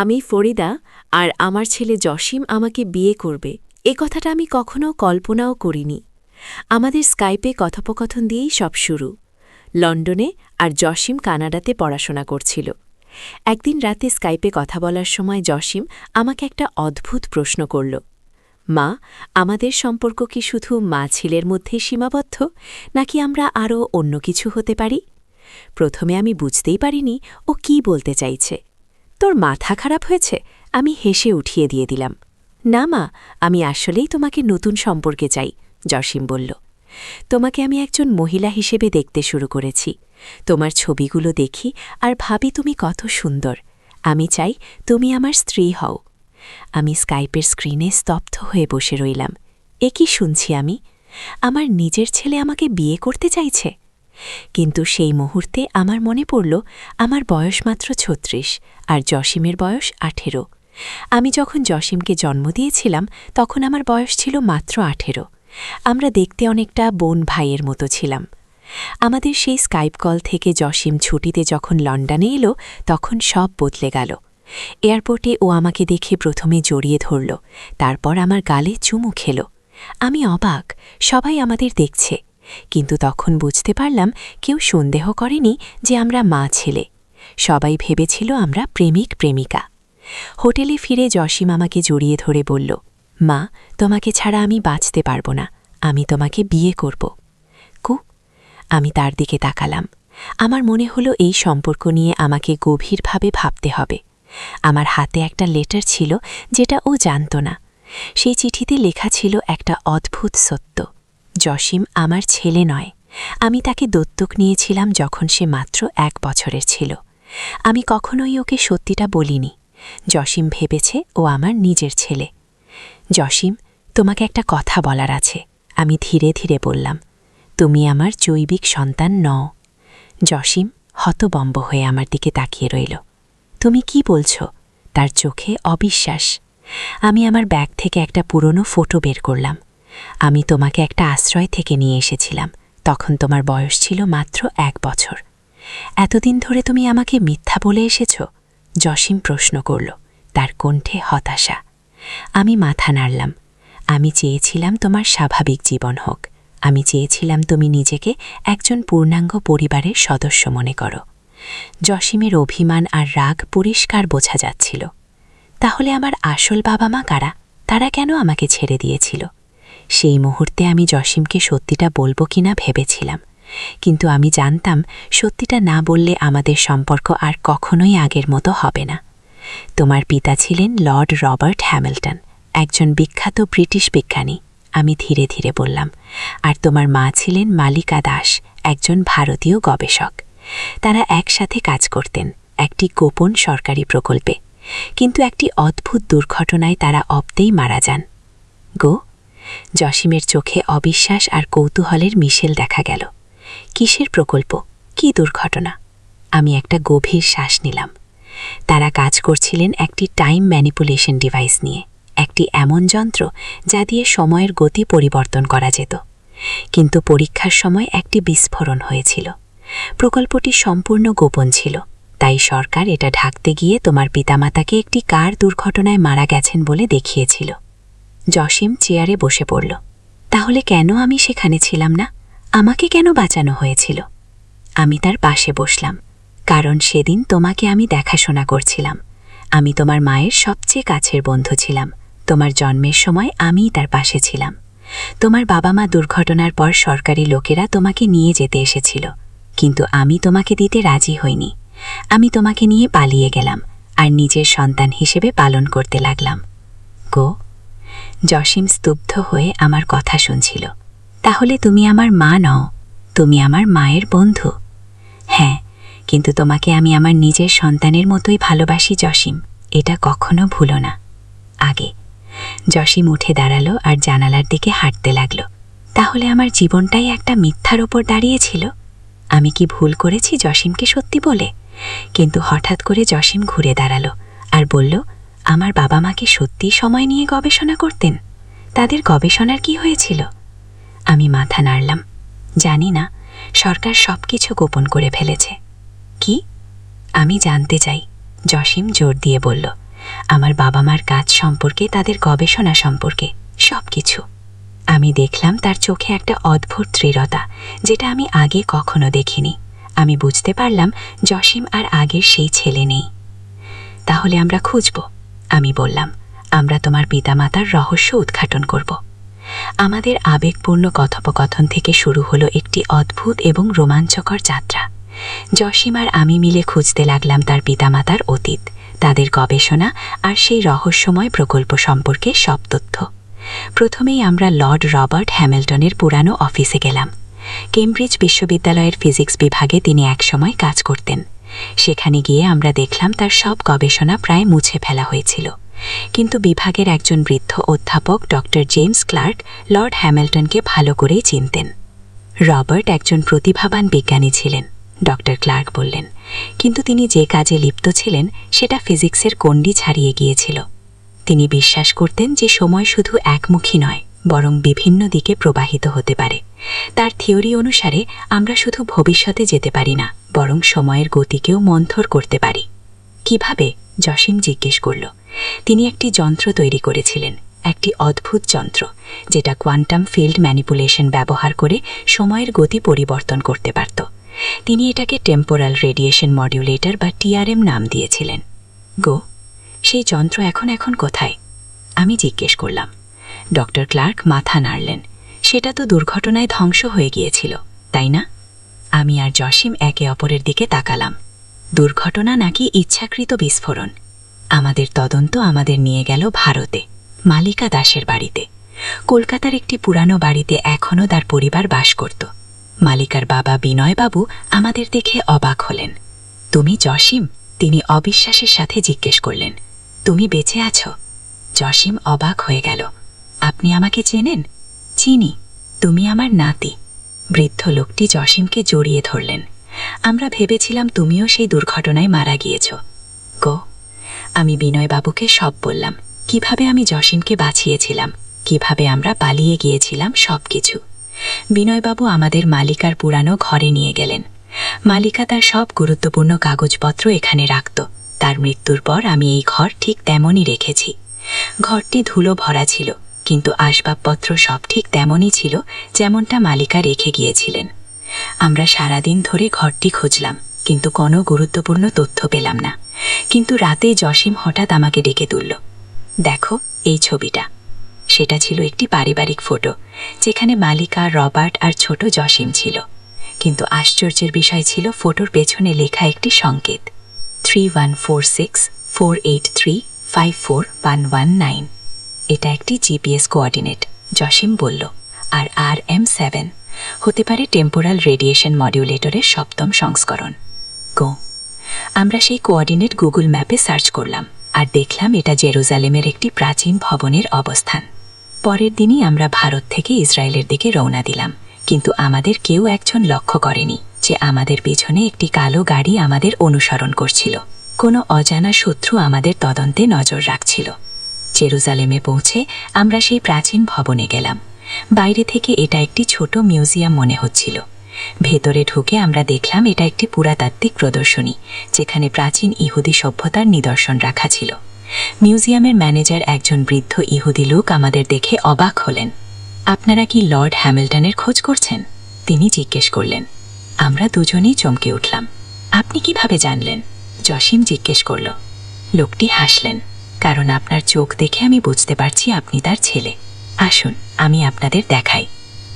আমি ফরিদা আর আমার ছেলে জসিম আমাকে বিয়ে করবে এ কথাটা আমি কখনো কল্পনাও করিনি। আমাদের স্কাইপে কথোপকথন দিয়েই সব শুরু। লন্ডনে আর জসিম কানাডাতে পড়াশোনা করছিল। একদিন রাতে স্কাইপে কথা বলার সময় জসিম আমাকে একটা অদ্ভুত প্রশ্ন করল, মা, আমাদের সম্পর্ক কি শুধু মা ছেলের মধ্যেই সীমাবদ্ধ, নাকি আমরা আরও অন্য কিছু হতে পারি? প্রথমে আমি বুঝতেই পারিনি ও কি বলতে চাইছে। তোর মাথা খারাপ হয়েছে? আমি হেসে উঠিয়ে দিয়ে দিলাম। না মা, আমি আসলেই তোমাকে নতুন সম্পর্কে চাই, জসিম বলল। তোমাকে আমি একজন মহিলা হিসেবে দেখতে শুরু করেছি। তোমার ছবিগুলো দেখি আর ভাবি তুমি কত সুন্দর। আমি চাই তুমি আমার স্ত্রী হও। আমি স্কাইপের স্ক্রিনে স্তব্ধ হয়ে বসে রইলাম। এ কি শুনছি আমি? আমার নিজের ছেলে আমাকে বিয়ে করতে চাইছে? কিন্তু সেই মুহূর্তে আমার মনে পড়ল আমার বয়স মাত্র ৩৬ আর জসিমের বয়স ১৮। আমি যখন জসিমকে জন্ম দিয়েছিলাম তখন আমার বয়স ছিল মাত্র ১৮। আমরা দেখতে অনেকটা বোন ভাইয়ের মতো ছিলাম। আমাদের সেই স্কাইপ কল থেকে জসিম ছুটিতে যখন লন্ডনে এলো তখন সব বদলে গেল। এয়ারপোর্টে ও আমাকে দেখে প্রথমে জড়িয়ে ধরল, তারপর আমার গালে চুমু খেল। আমি অবাক, সবাই আমাদের দেখছে। কিন্তু তখন বুঝতে পারলাম কেউ সন্দেহ করেনি যে আমরা মা ছেলে। সবাই ভেবেছিল আমরা প্রেমিক প্রেমিকা। হোটেলে ফিরে জসিম আমাকে জড়িয়ে ধরে বলল, মা, তোমাকে ছাড়া আমি বাঁচতে পারব না, আমি তোমাকে বিয়ে করব। কু? আমি তার দিকে তাকালাম। আমার মনে হলো এই সম্পর্ক নিয়ে আমাকে গভীরভাবে ভাবতে হবে। আমার হাতে একটা লেটার ছিল যেটা ও জানত না। সেই চিঠিতে লেখা ছিল একটা অদ্ভুত সত্য। জসিম আমার ছেলে নয়। আমি তাকে দত্তক নিয়েছিলাম যখন সে মাত্র ১ বছরের ছিল। আমি কখনোই ওকে সত্যিটা বলিনি। জসিম ভেবেছে ও আমার নিজের ছেলে। জসিম, তোমাকে একটা কথা বলার আছে, আমি ধীরে ধীরে বললাম। তুমি আমার জৈবিক সন্তান নও। জসিম হতবম্ব হয়ে আমার দিকে তাকিয়ে রইল। তুমি কি বলছ? তার চোখে অবিশ্বাস। আমি আমার ব্যাগ থেকে একটা পুরনো ফটো বের করলাম। আমি তোমাকে একটা আশ্রয় থেকে নিয়ে এসেছিলাম, তখন তোমার বয়স ছিল মাত্র ১ বছর। এতদিন ধরে তুমি আমাকে মিথ্যা বলে এসেছ? জসিম প্রশ্ন করল, তার কণ্ঠে হতাশা। আমি মাথা নাড়লাম। আমি চেয়েছিলাম তোমার স্বাভাবিক জীবন হোক। আমি চেয়েছিলাম তুমি নিজেকে একজন পূর্ণাঙ্গ পরিবারের সদস্য মনে করো। জসিমের অভিমান আর রাগ পরিষ্কার বোঝা যাচ্ছিল। তাহলে আমার আসল বাবা মা কারা? তারা কেন আমাকে ছেড়ে দিয়েছিল? সেই মুহূর্তে আমি জসিমকে সত্যিটা বলবো কিনা ভেবেছিলাম, কিন্তু আমি জানতাম সত্যিটা না বললে আমাদের সম্পর্ক আর কখনোই আগের মতো হবে না। তোমার পিতা ছিলেন লর্ড রবার্ট হ্যামিল্টন, একজন বিখ্যাত ব্রিটিশ বিজ্ঞানী, আমি ধীরে ধীরে বললাম। আর তোমার মা ছিলেন মালিকা দাস, একজন ভারতীয় গবেষক। তারা একসাথে কাজ করতেন একটি গোপন সরকারি প্রকল্পে, কিন্তু একটি অদ্ভুত দুর্ঘটনায় তারা অব্দেই মারা যান। গো? জসিমের চোখে অবিশ্বাস আর কৌতূহলের মিশেল দেখা গেল। কিসের প্রকল্প? কি দুর্ঘটনা? আমি একটা গভীর শ্বাস নিলাম। তারা কাজ করছিলেন একটি টাইম ম্যানিপুলেশন ডিভাইস নিয়ে, একটি এমন যন্ত্র যা দিয়ে সময়ের গতি পরিবর্তন করা যেত। কিন্তু পরীক্ষার সময় একটি বিস্ফোরণ হয়েছিল। প্রকল্পটি সম্পূর্ণ গোপন ছিল, তাই সরকার এটা ঢাকতে গিয়ে তোমার পিতামাতাকে একটি কার দুর্ঘটনায় মারা গেছেন বলে দেখিয়েছিল। জসিম চেয়ারে বসে পড়ল। তাহলে কেন আমি সেখানে ছিলাম না? আমাকে কেন বাঁচানো হয়েছিল? আমি তার পাশে বসলাম। কারণ সেদিন তোমাকে আমি দেখাশোনা করছিলাম। আমি তোমার মায়ের সবচেয়ে কাছের বন্ধু ছিলাম। তোমার জন্মের সময় আমিই তার পাশে ছিলাম। তোমার বাবা মা দুর্ঘটনার পর সরকারি লোকেরা তোমাকে নিয়ে যেতে এসেছিল, কিন্তু আমি তোমাকে দিতে রাজি হইনি। আমি তোমাকে নিয়ে পালিয়ে গেলাম আর নিজের সন্তান হিসেবে পালন করতে লাগলাম। গো? জসিম স্তব্ধ হয়ে আমার কথা শুনছিল। তাহলে তুমি আমার মা নও, তুমি আমার মায়ের বন্ধু। হ্যাঁ, কিন্তু তোমাকে আমি আমার নিজের সন্তানের মতোই ভালোবাসি জসিম, এটা কখনো ভুলো না। আগে। জসিম উঠে দাঁড়ালো আর জানালার দিকে হাঁটতে লাগল। তাহলে আমার জীবনটাই একটা মিথ্যার ওপর দাঁড়িয়েছিল? আমি কি ভুল করেছি জসিমকে সত্যি বলে? কিন্তু হঠাৎ করে জসিম ঘুরে দাঁড়ালো আর বলল, আমার বাবা মাকে সত্যিই সময় নিয়ে গবেষণা করতেন? তাদের গবেষণার কি হয়েছিল? আমি মাথা নাড়লাম। জানি না, সরকার সবকিছু গোপন করে ফেলেছে। কি? আমি জানতে চাই, জসিম জোর দিয়ে বলল। আমার বাবা মার কাজ সম্পর্কে, তাদের গবেষণা সম্পর্কে, সব কিছু। আমি দেখলাম তার চোখে একটা অদ্ভুত দৃঢ়তা, যেটা আমি আগে কখনো দেখিনি। আমি বুঝতে পারলাম জসিম আর আগের সেই ছেলে নেই। তাহলে আমরা খুঁজব, আমি বললাম। আমরা তোমার পিতামাতার রহস্য উদ্ঘাটন করব। আমাদের আবেগপূর্ণ কথোপকথন থেকে শুরু হলো একটি অদ্ভুত এবং রোমাঞ্চকর যাত্রা। জসিম আর আমি মিলে খুঁজতে লাগলাম তার পিতামাতার অতীত, তাদের গবেষণা আর সেই রহস্যময় প্রকল্প সম্পর্কে সব তথ্য। প্রথমেই আমরা লর্ড রবার্ট হ্যামিল্টনের পুরানো অফিসে গেলাম। কেমব্রিজ বিশ্ববিদ্যালয়ের ফিজিক্স বিভাগে তিনি একসময় কাজ করতেন। সেখানে গিয়ে আমরা দেখলাম তার সব গবেষণা প্রায় মুছে ফেলা হয়েছিল, কিন্তু বিভাগের একজন বৃদ্ধ অধ্যাপক ডক্টর জেমস ক্লার্ক লর্ড হ্যামিল্টনকে ভালো করেই চিনতেন। রবার্ট একজন প্রতিভাবান বিজ্ঞানী ছিলেন, ডক্টর ক্লার্ক বললেন, কিন্তু তিনি যে কাজে লিপ্ত ছিলেন সেটা ফিজিক্সের গণ্ডি ছাড়িয়ে গিয়েছিল। তিনি বিশ্বাস করতেন যে সময় শুধু একমুখী নয়, বরং বিভিন্ন দিকে প্রবাহিত হতে পারে। তার থিওরি অনুসারে আমরা শুধু ভবিষ্যতে যেতে পারি না, বরং সময়ের গতিকেও মন্থর করতে পারি। কিভাবে? জসিম জিজ্ঞেস করল। তিনি একটি যন্ত্র তৈরি করেছিলেন, একটি অদ্ভুত যন্ত্র, যেটা কোয়ান্টাম ফিল্ড ম্যানিপুলেশন ব্যবহার করে সময়ের গতি পরিবর্তন করতে পারত। তিনি এটাকে টেম্পোরাল রেডিয়েশন মডিউলেটর বা টিআরএম নাম দিয়েছিলেন। গো, সেই যন্ত্র এখন কোথায়? আমি জিজ্ঞেস করলাম। ডক্টর ক্লার্ক মাথা নাড়লেন। সেটা তো দুর্ঘটনায় ধ্বংস হয়ে গিয়েছিল, তাই না? আমি আর জসিম একে অপরের দিকে তাকালাম। দুর্ঘটনা নাকি ইচ্ছাকৃত বিস্ফোরণ? আমাদের তদন্ত আমাদের নিয়ে গেল ভারতে, মালিকা দাসের বাড়িতে। কলকাতার একটি পুরানো বাড়িতে এখনও তার পরিবার বাস করত। মালিকার বাবা বিনয়বাবু আমাদের দেখে অবাক হলেন। তুমি জসিম? তিনি অবিশ্বাসের সাথে জিজ্ঞেস করলেন। তুমি বেঁচে আছো? জসিম অবাক হয়ে গেল। আপনি আমাকে চেনেন? চিনি, তুমি আমার নাতি। বৃদ্ধ লোকটি জসিমকে জড়িয়ে ধরলেন। আমরা ভেবেছিলাম তুমিও সেই দুর্ঘটনায় মারা গিয়েছ। গো, আমি বিনয়বাবুকে সব বললাম, কিভাবে আমি জসিমকে বাঁচিয়েছিলাম, কিভাবে আমরা পালিয়ে গিয়েছিলাম, সব কিছু। বিনয়বাবু আমাদের মালিকার পুরানো ঘরে নিয়ে গেলেন। মালিকা তার সব গুরুত্বপূর্ণ কাগজপত্র এখানে রাখত। তার মৃত্যুর পর আমি এই ঘর ঠিক তেমনই রেখেছি। ঘরটি ধুলো ভরা ছিল, কিন্তু আসবাবপত্র সব ঠিক তেমনই ছিল যেমনটা মালিকা রেখে গিয়েছিলেন। আমরা সারাদিন ধরে ঘরটি খুঁজলাম, কিন্তু কোনো গুরুত্বপূর্ণ তথ্য পেলাম না। কিন্তু রাতে জসিম হঠাৎ আমাকে ডেকে তুলল। দেখো এই ছবিটা। সেটা ছিল একটি পারিবারিক ফটো, যেখানে মালিকা, রবার্ট আর ছোট জসিম ছিল। কিন্তু আশ্চর্যের বিষয় ছিল ফটোর পেছনে লেখা একটি সংকেত, 314648354119। এটা একটি জিপিএস কোঅর্ডিনেট, জসিম বলল। আর RM7 হতে পারে টেম্পোরাল রেডিয়েশন মডিউলেটরের 7ম সংস্করণ। গো, আমরা সেই কোঅর্ডিনেট গুগল ম্যাপে সার্চ করলাম আর দেখলাম এটা জেরুজালেমের একটি প্রাচীন ভবনের অবস্থান। পরের দিনই আমরা ভারত থেকে ইসরায়েলের দিকে রওনা দিলাম, কিন্তু আমাদের কেউ একজন লক্ষ্য করেনি যে আমাদের পিছনে একটি কালো গাড়ি আমাদের অনুসরণ করছিল। কোনো অজানা শত্রু আমাদের তদন্তে নজর রাখছিল। জেরুজালেমে পৌঁছে আমরা সেই প্রাচীন ভবনে গেলাম। বাইরে থেকে এটা একটি ছোট মিউজিয়াম মনে হচ্ছিল। ভেতরে ঢুকে আমরা দেখলাম এটা একটি পুরাতাত্ত্বিক প্রদর্শনী, যেখানে প্রাচীন ইহুদি সভ্যতার নিদর্শন রাখা ছিল। মিউজিয়ামের ম্যানেজার, একজন বৃদ্ধ ইহুদি লোক, আমাদের দেখে অবাক হলেন। আপনারা কি লর্ড হ্যামিল্টনের খোঁজ করছেন? তিনি জিজ্ঞেস করলেন। আমরা দুজনেই চমকে উঠলাম। আপনি কিভাবে জানলেন? জসিম জিজ্ঞেস করল। লোকটি হাসলেন। কারণ আপনার চোখ দেখে আমি বুঝতে পারছি আপনি তার ছেলে। আসুন আমি আপনাদের দেখাই।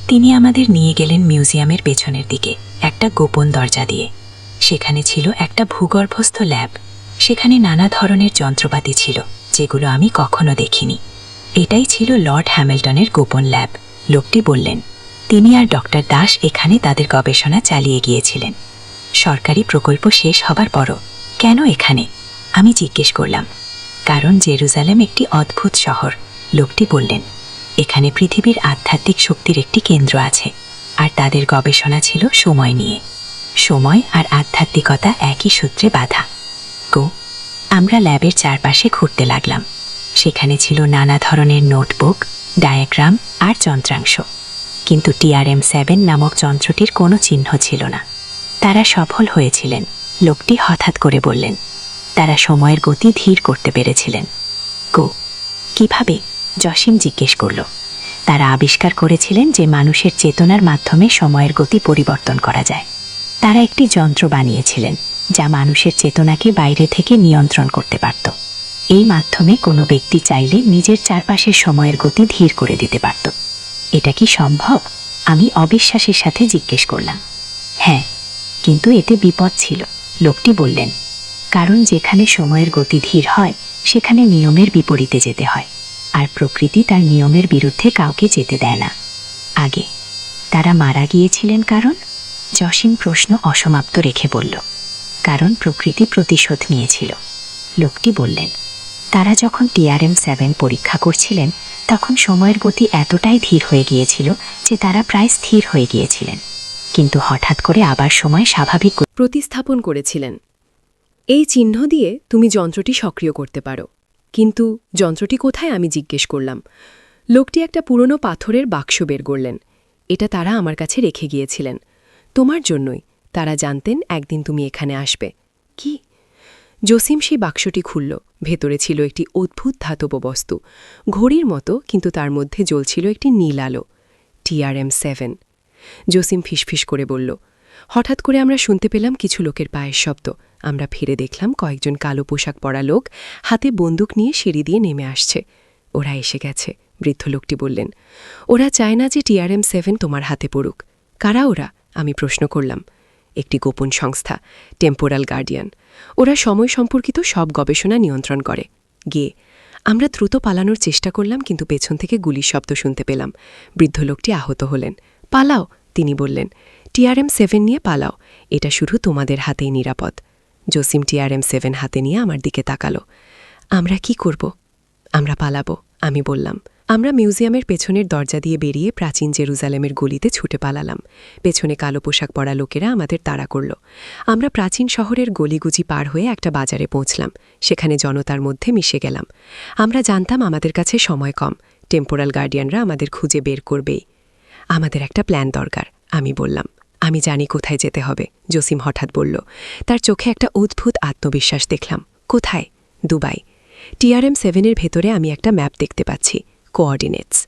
তিনি আমাদের নিয়ে গেলেন মিউজিয়ামের পেছনের দিকে, একটা গোপন দরজা দিয়ে। সেখানে ছিল একটা ভূগর্ভস্থ ল্যাব। সেখানে নানা ধরনের যন্ত্রপাতি ছিল, যেগুলো আমি কখনো দেখিনি। এটাই ছিল লর্ড হ্যামিল্টনের গোপন ল্যাব, লোকটি বললেন। তিনি আর ডক্টর দাস এখানে তাদের গবেষণা চালিয়ে গিয়েছিলেন। সরকারি প্রকল্প শেষ হবার পরও। কেন এখানে? আমি জিজ্ঞেস করলাম। কারণ জেরুজালেম একটি অদ্ভুত শহর, লোকটি বললেন। এখানে পৃথিবীর আধ্যাত্মিক শক্তির একটি কেন্দ্র আছে, আর তাদের গবেষণা ছিল সময় নিয়ে। সময় আর আধ্যাত্মিকতা একই সূত্রে বাঁধা। গো, আমরা ল্যাবের চারপাশে ঘুরতে লাগলাম। সেখানে ছিল নানা ধরনের নোটবুক, ডায়াগ্রাম আর যন্ত্রাংশ, কিন্তু TRM7 নামক যন্ত্রটির কোনো চিহ্ন ছিল না। তারা সফল হয়েছিলেন, লোকটি হঠাৎ করে বললেন। তারা সময়ের গতি ধীর করতে পেরেছিলেন। কিভাবে? জসিম জিজ্ঞেস করল। তারা আবিষ্কার করেছিলেন যে মানুষের চেতনার মাধ্যমে সময়ের গতি পরিবর্তন করা যায়। তারা একটি যন্ত্র বানিয়েছিলেন যা মানুষের চেতনাকে বাইরে থেকে নিয়ন্ত্রণ করতে পারত। এই মাধ্যমে কোনো ব্যক্তি চাইলে নিজের চারপাশের সময়ের গতি ধীর করে দিতে পারত। এটা কি সম্ভব? আমি অবিশ্বাসের সাথে জিজ্ঞেস করলাম। হ্যাঁ, কিন্তু এতে বিপদ ছিল, লোকটি বললেন। কারণ যেখানে সময়ের গতি ধীর হয় সেখানে নিয়মের বিপরীতে যেতে হয়, আর প্রকৃতি তার নিয়মের বিরুদ্ধে কাউকে যেতে দেয় না। আগে তারা মারা গিয়েছিলেন কারণ? জসিম প্রশ্ন অসমাপ্ত রেখে বলল, কারণ প্রকৃতি প্রতিশোধ নিয়েছিল। লোকটি বললেন, তারা যখন TRM-7 পরীক্ষা করছিলেন তখন সময়ের গতি এতটাই ধীর হয়ে গিয়েছিল যে তারা প্রায় স্থির হয়ে গিয়েছিলেন, কিন্তু হঠাৎ করে আবার সময় স্বাভাবিক প্রতিস্থাপন করেছিলেন। এই চিহ্ন দিয়ে তুমি যন্ত্রটি সক্রিয় করতে পারো। কিন্তু যন্ত্রটি কোথায় আমি জিজ্ঞেস করলাম। লোকটি একটা পুরনো পাথরের বাক্স বের করলেন। এটা তারা আমার কাছে রেখে গিয়েছিলেন। তোমার জন্যই। তারা জানতেন একদিন তুমি এখানে আসবে। কি? জসিম সেই বাক্সটি খুলল। ভেতরে ছিল একটি অদ্ভুত ধাতব বস্তু, ঘড়ির মতো, কিন্তু তার মধ্যে জ্বলছিল একটি নীল আলো। TRM-7। জসিম ফিসফিস করে বলল। হঠাৎ করে আমরা শুনতে পেলাম কিছু লোকের পায়ের শব্দ। আমরা ফিরে দেখলাম কয়েকজন কালো পোশাক পরা লোক হাতে বন্দুক নিয়ে সিঁড়ি দিয়ে নেমে আসছে। ওরা এসে গেছে, বৃদ্ধ লোকটি বললেন। ওরা চায় না যে TRM-7 তোমার হাতে পড়ুক। কারা ওরা? আমি প্রশ্ন করলাম। একটি গোপন সংস্থা, টেম্পোরাল গার্ডিয়ান। ওরা সময় সম্পর্কিত সব গবেষণা নিয়ন্ত্রণ করে। আমরা দ্রুত পালানোর চেষ্টা করলাম, কিন্তু পেছন থেকে গুলির শব্দ শুনতে পেলাম। বৃদ্ধ লোকটি আহত হলেন। পালাও, তিনি বললেন। TRM-7 নিয়ে পালাও, এটা শুধু তোমাদের হাতেই নিরাপদ। জসিম TRM-7 হাতে নিয়ে আমার দিকে তাকালো। আমরা কি করব? আমরা পালাবো, আমি বললাম। আমরা মিউজিয়ামের পেছনের দরজা দিয়ে বেরিয়ে প্রাচীন জেরুজালেমের গলিতে ছুটে পালালাম। পেছনে কালো পোশাক পরা লোকেরা আমাদের তাড়া করল। আমরা প্রাচীন শহরের গলিগুজি পার হয়ে একটা বাজারে পৌঁছলাম। সেখানে জনতার মধ্যে মিশে গেলাম। আমরা জানতাম আমাদের কাছে সময় কম। টেম্পোরাল গার্ডিয়ানরা আমাদের খুঁজে বের করবেই। আমাদের একটা প্ল্যান দরকার, আমি বললাম। আমি জানি কোথায় যেতে হবে, জসিম হঠাৎ বলল। তার চোখে একটা অদ্ভুত আত্মবিশ্বাস দেখলাম। কোথায়? দুবাই। TRM-7-এর ভেতরে আমি একটা ম্যাপ দেখতে পাচ্ছি, কোঅর্ডিনেটস।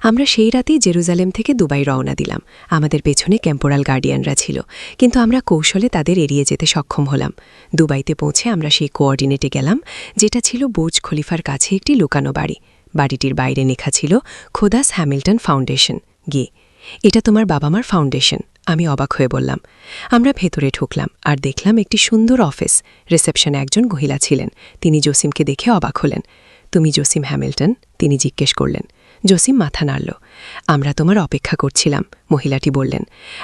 আমরা সেই রাতেই জেরুজালেম থেকে দুবাই রওনা দিলাম। আমাদের পেছনে টেম্পোরাল গার্ডিয়ানরা ছিল, কিন্তু আমরা কৌশলে তাদের এড়িয়ে যেতে সক্ষম হলাম। দুবাইতে পৌঁছে আমরা সেই কোঅর্ডিনেটে গেলাম, যেটা ছিল বুর্জ খলিফার কাছে একটি লুকানো বাড়ি। বাড়িটির বাইরে লেখা ছিল খোদাস হ্যামিল্টন ফাউন্ডেশন। এটা তোমার বাবা মার ফাউন্ডেশন, আমি অবাক হয়ে বললাম। আমরা ভেতরে ঢুকলাম আর দেখলাম একটি সুন্দর অফিস। রিসেপশনে একজন মহিলা ছিলেন। তিনি জসিমকে দেখে অবাক হলেন। তুমি জসিম হ্যামিল্টন? তিনি জিজ্ঞেস করলেন। জসিম মাথা নাড়ল। আমরা তোমার অপেক্ষা করছিলাম, মহিলাটি বললেন।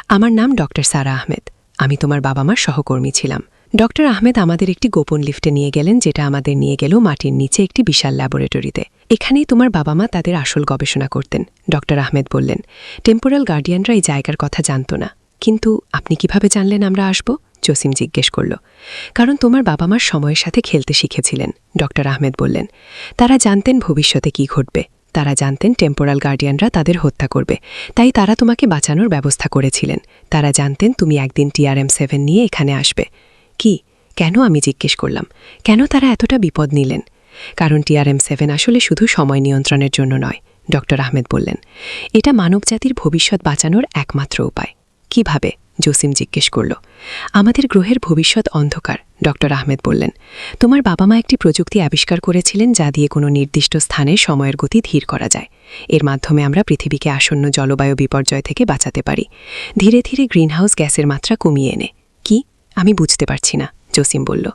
আমার নাম ডক্টর সারা আহমেদ। আমি তোমার বাবা মার সহকর্মী ছিলাম। ডক্টর আহমেদ আমাদের একটি গোপন লিফটে নিয়ে গেলেন, যেটা আমাদের নিয়ে গেল মাটির নিচে একটি বিশাল ল্যাবরেটরিতে। এখানেই তোমার বাবা মা তাদের আসল গবেষণা করতেন, ডক্টর আহমেদ বললেন। টেম্পোরাল গার্ডিয়ানরা এই জায়গার কথা জানত না। কিন্তু আপনি কিভাবে জানলেন আমরা আসব? জসিম জিজ্ঞেস করল। কারণ তোমার বাবা মার সময়ের সাথে খেলতে শিখেছিলেন, ডক্টর আহমেদ বললেন। তারা জানতেন ভবিষ্যতে কি ঘটবে। তারা জানতেন টেম্পোরাল গার্ডিয়ানরা তাদের হত্যা করবে, তাই তারা তোমাকে বাঁচানোর ব্যবস্থা করেছিলেন। তারা জানতেন তুমি একদিন TRM-7 নিয়ে এখানে আসবে। কি? কেন? আমি জিজ্ঞেস করলাম। কেন তারা এতটা বিপদ নিলেন? কারণ TRM-7 আসলে শুধু সময় নিয়ন্ত্রণের জন্য নয়, ডক্টর আহমেদ বললেন। এটা মানবজাতির ভবিষ্যৎ বাঁচানোর একমাত্র উপায়। কিভাবে? জসিম জিজ্ঞেস করল। আমাদের গ্রহের ভবিষ্যৎ অন্ধকার, ডক্টর আহমেদ বললেন। তোমার বাবা মা একটি প্রযুক্তি আবিষ্কার করেছিলেন যা দিয়ে কোনো নির্দিষ্ট স্থানে সময়ের গতি ধীর করা যায়। এর মাধ্যমে আমরা পৃথিবীকে আসন্ন জলবায়ু বিপর্যয় থেকে বাঁচাতে পারি, ধীরে ধীরে গ্রিনহাউস গ্যাসের মাত্রা কমিয়ে এনে। কি? আমি বুঝতে পারছি না, জসিম বলল।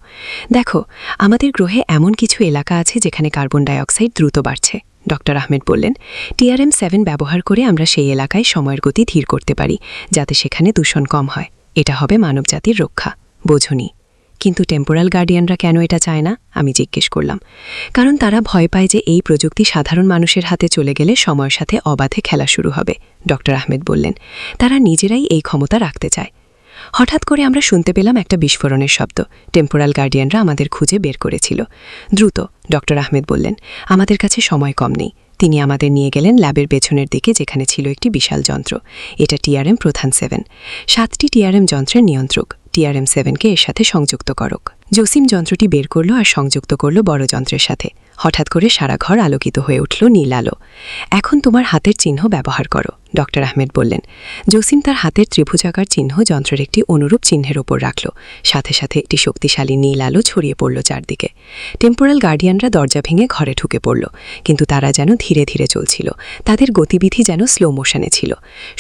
দেখো, আমাদের গ্রহে এমন কিছু এলাকা আছে যেখানে কার্বন ডাইঅক্সাইড দ্রুত বাড়ছে, ডক্টর আহমেদ বললেন। TRM-7 ব্যবহার করে আমরা সেই এলাকায় সময়ের গতি ধীর করতে পারি, যাতে সেখানে দূষণ কম হয়। এটা হবে মানবজাতির রক্ষা। বোঝনি? কিন্তু টেম্পোরাল গার্ডিয়ানরা কেন এটা চায় না? আমি জিজ্ঞেস করলাম। কারণ তারা ভয় পায় যে এই প্রযুক্তি সাধারণ মানুষের হাতে চলে গেলে সময়ের সাথে অবাধে খেলা শুরু হবে, ডক্টর আহমেদ বললেন। তারা নিজেরাই এই ক্ষমতা রাখতে চায়। হঠাৎ করে আমরা শুনতে পেলাম একটা বিস্ফোরণের শব্দ। টেম্পোরাল গার্ডিয়ানরা আমাদের খুঁজে বের করেছিল। দ্রুত, ডক্টর আহমেদ বললেন। আমাদের কাছে সময় কম নেই। তিনি আমাদের নিয়ে গেলেন ল্যাবের পেছনের দিকে, যেখানে ছিল একটি বিশাল যন্ত্র। এটা TRM প্রধান 7। 7টি TRM যন্ত্রের নিয়ন্ত্রক। TRM-7কে এর সাথে সংযুক্ত করক। জসিম যন্ত্রটি বের করল আর সংযুক্ত করল বড় যন্ত্রের সাথে। হঠাৎ করে সারা ঘর আলোকিত হয়ে উঠল নীল আলো। এখন তোমার হাতের চিহ্ন ব্যবহার করো, ডক্টর আহমেদ বললেন। জসিম তার হাতের ত্রিভুজাকার চিহ্ন যন্ত্রের একটি অনুরূপ চিহ্নের ওপর রাখল। সাথে সাথে একটি শক্তিশালী নীল আলো ছড়িয়ে পড়ল চারদিকে। টেম্পোরাল গার্ডিয়ানরা দরজা ভেঙে ঘরে ঢুকে পড়ল, কিন্তু তারা যেন ধীরে ধীরে চলছিল। তাদের গতিবিধি যেন স্লো মোশনে ছিল।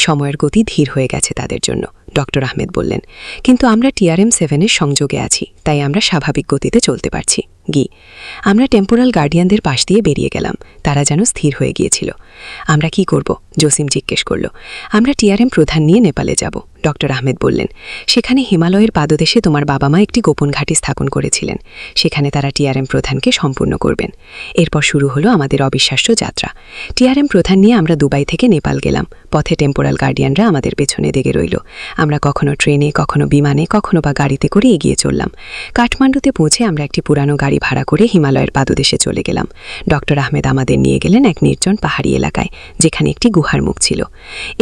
সময়ের গতি ধীর হয়ে গেছে তাদের জন্য, ডক্টর আহমেদ বললেন। কিন্তু আমরা TRM-7-এর সংযোগে আছি, তাই আমরা স্বাভাবিক গতিতে চলতে পারছি। আমরা টেম্পোরাল গার্ডিয়ানদের পাশ দিয়ে বেরিয়ে গেলাম। তারা যেন স্থির হয়ে গিয়েছিল। আমরা কি করব? জসিম জিজ্ঞেস করল। আমরা TRM প্রধান নিয়ে নেপালে যাব, ডক্টর আহমেদ বললেন। সেখানে হিমালয়ের পাদদেশে তোমার বাবা মা একটি গোপন ঘাঁটি স্থাপন করেছিলেন। সেখানে তারা TRM প্রধানকে সম্পূর্ণ করবেন। এরপর শুরু হলো আমাদের অবিশ্বাস্য যাত্রা। TRM প্রধান নিয়ে আমরা দুবাই থেকে নেপাল গেলাম। পথে টেম্পোরাল গার্ডিয়ানরা আমাদের পেছনে লেগে রইল। আমরা কখনো ট্রেনে, কখনো বিমানে, কখনো বা গাড়িতে করে এগিয়ে চললাম। কাঠমান্ডুতে পৌঁছে আমরা একটি পুরানো গাড়ি ভাড়া করে হিমালয়ের পাদদেশে চলে গেলাম। ডক্টর আহমেদ আমাদের নিয়ে গেলেন এক নির্জন পাহাড়ি এলাকায়, যেখানে একটি গুহার মুখ ছিল।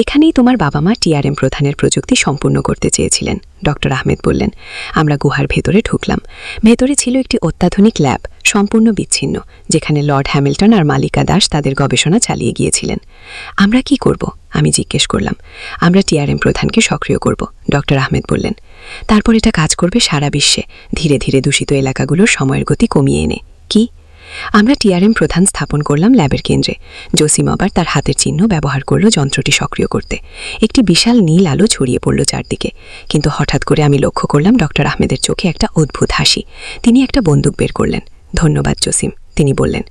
এখানেই তোমার বাবা মা TRM প্রধানের প্রযুক্তি সম্পূর্ণ করতে চেয়েছিলেন, ডক্টর আহমেদ বললেন। আমরা গুহার ভেতরে ঢুকলাম। ভেতরে ছিল একটি অত্যাধুনিক ল্যাব, সম্পূর্ণ বিচ্ছিন্ন, যেখানে লর্ড হ্যামিল্টন আর মালিকা দাস তাদের গবেষণা চালিয়ে গিয়েছিলেন। আমরা কি করব? আমি জিজ্ঞেস করলাম। আমরা TRM প্রধানকে সক্রিয় করব, ডক্টর আহমেদ বললেন। তারপর এটা কাজ করবে সারা বিশ্বে, ধীরে ধীরে দূষিত এলাকাগুলোর সময়ের গতি কমিয়ে এনে। কি? আমরা TRM প্রধান স্থাপন করলাম ল্যাবের কেন্দ্রে। জসিম আবার তার হাতের চিহ্ন ব্যবহার করল যন্ত্রটি সক্রিয় করতে। একটি বিশাল নীল আলো ছড়িয়ে পড়ল চারদিকে। কিন্তু হঠাৎ করে আমি লক্ষ্য করলাম ডক্টর আহমেদের চোখে একটা অদ্ভুত হাসি। তিনি একটা বন্দুক বের করলেন। ধন্যবাদ জসিম, তিনি বললেন।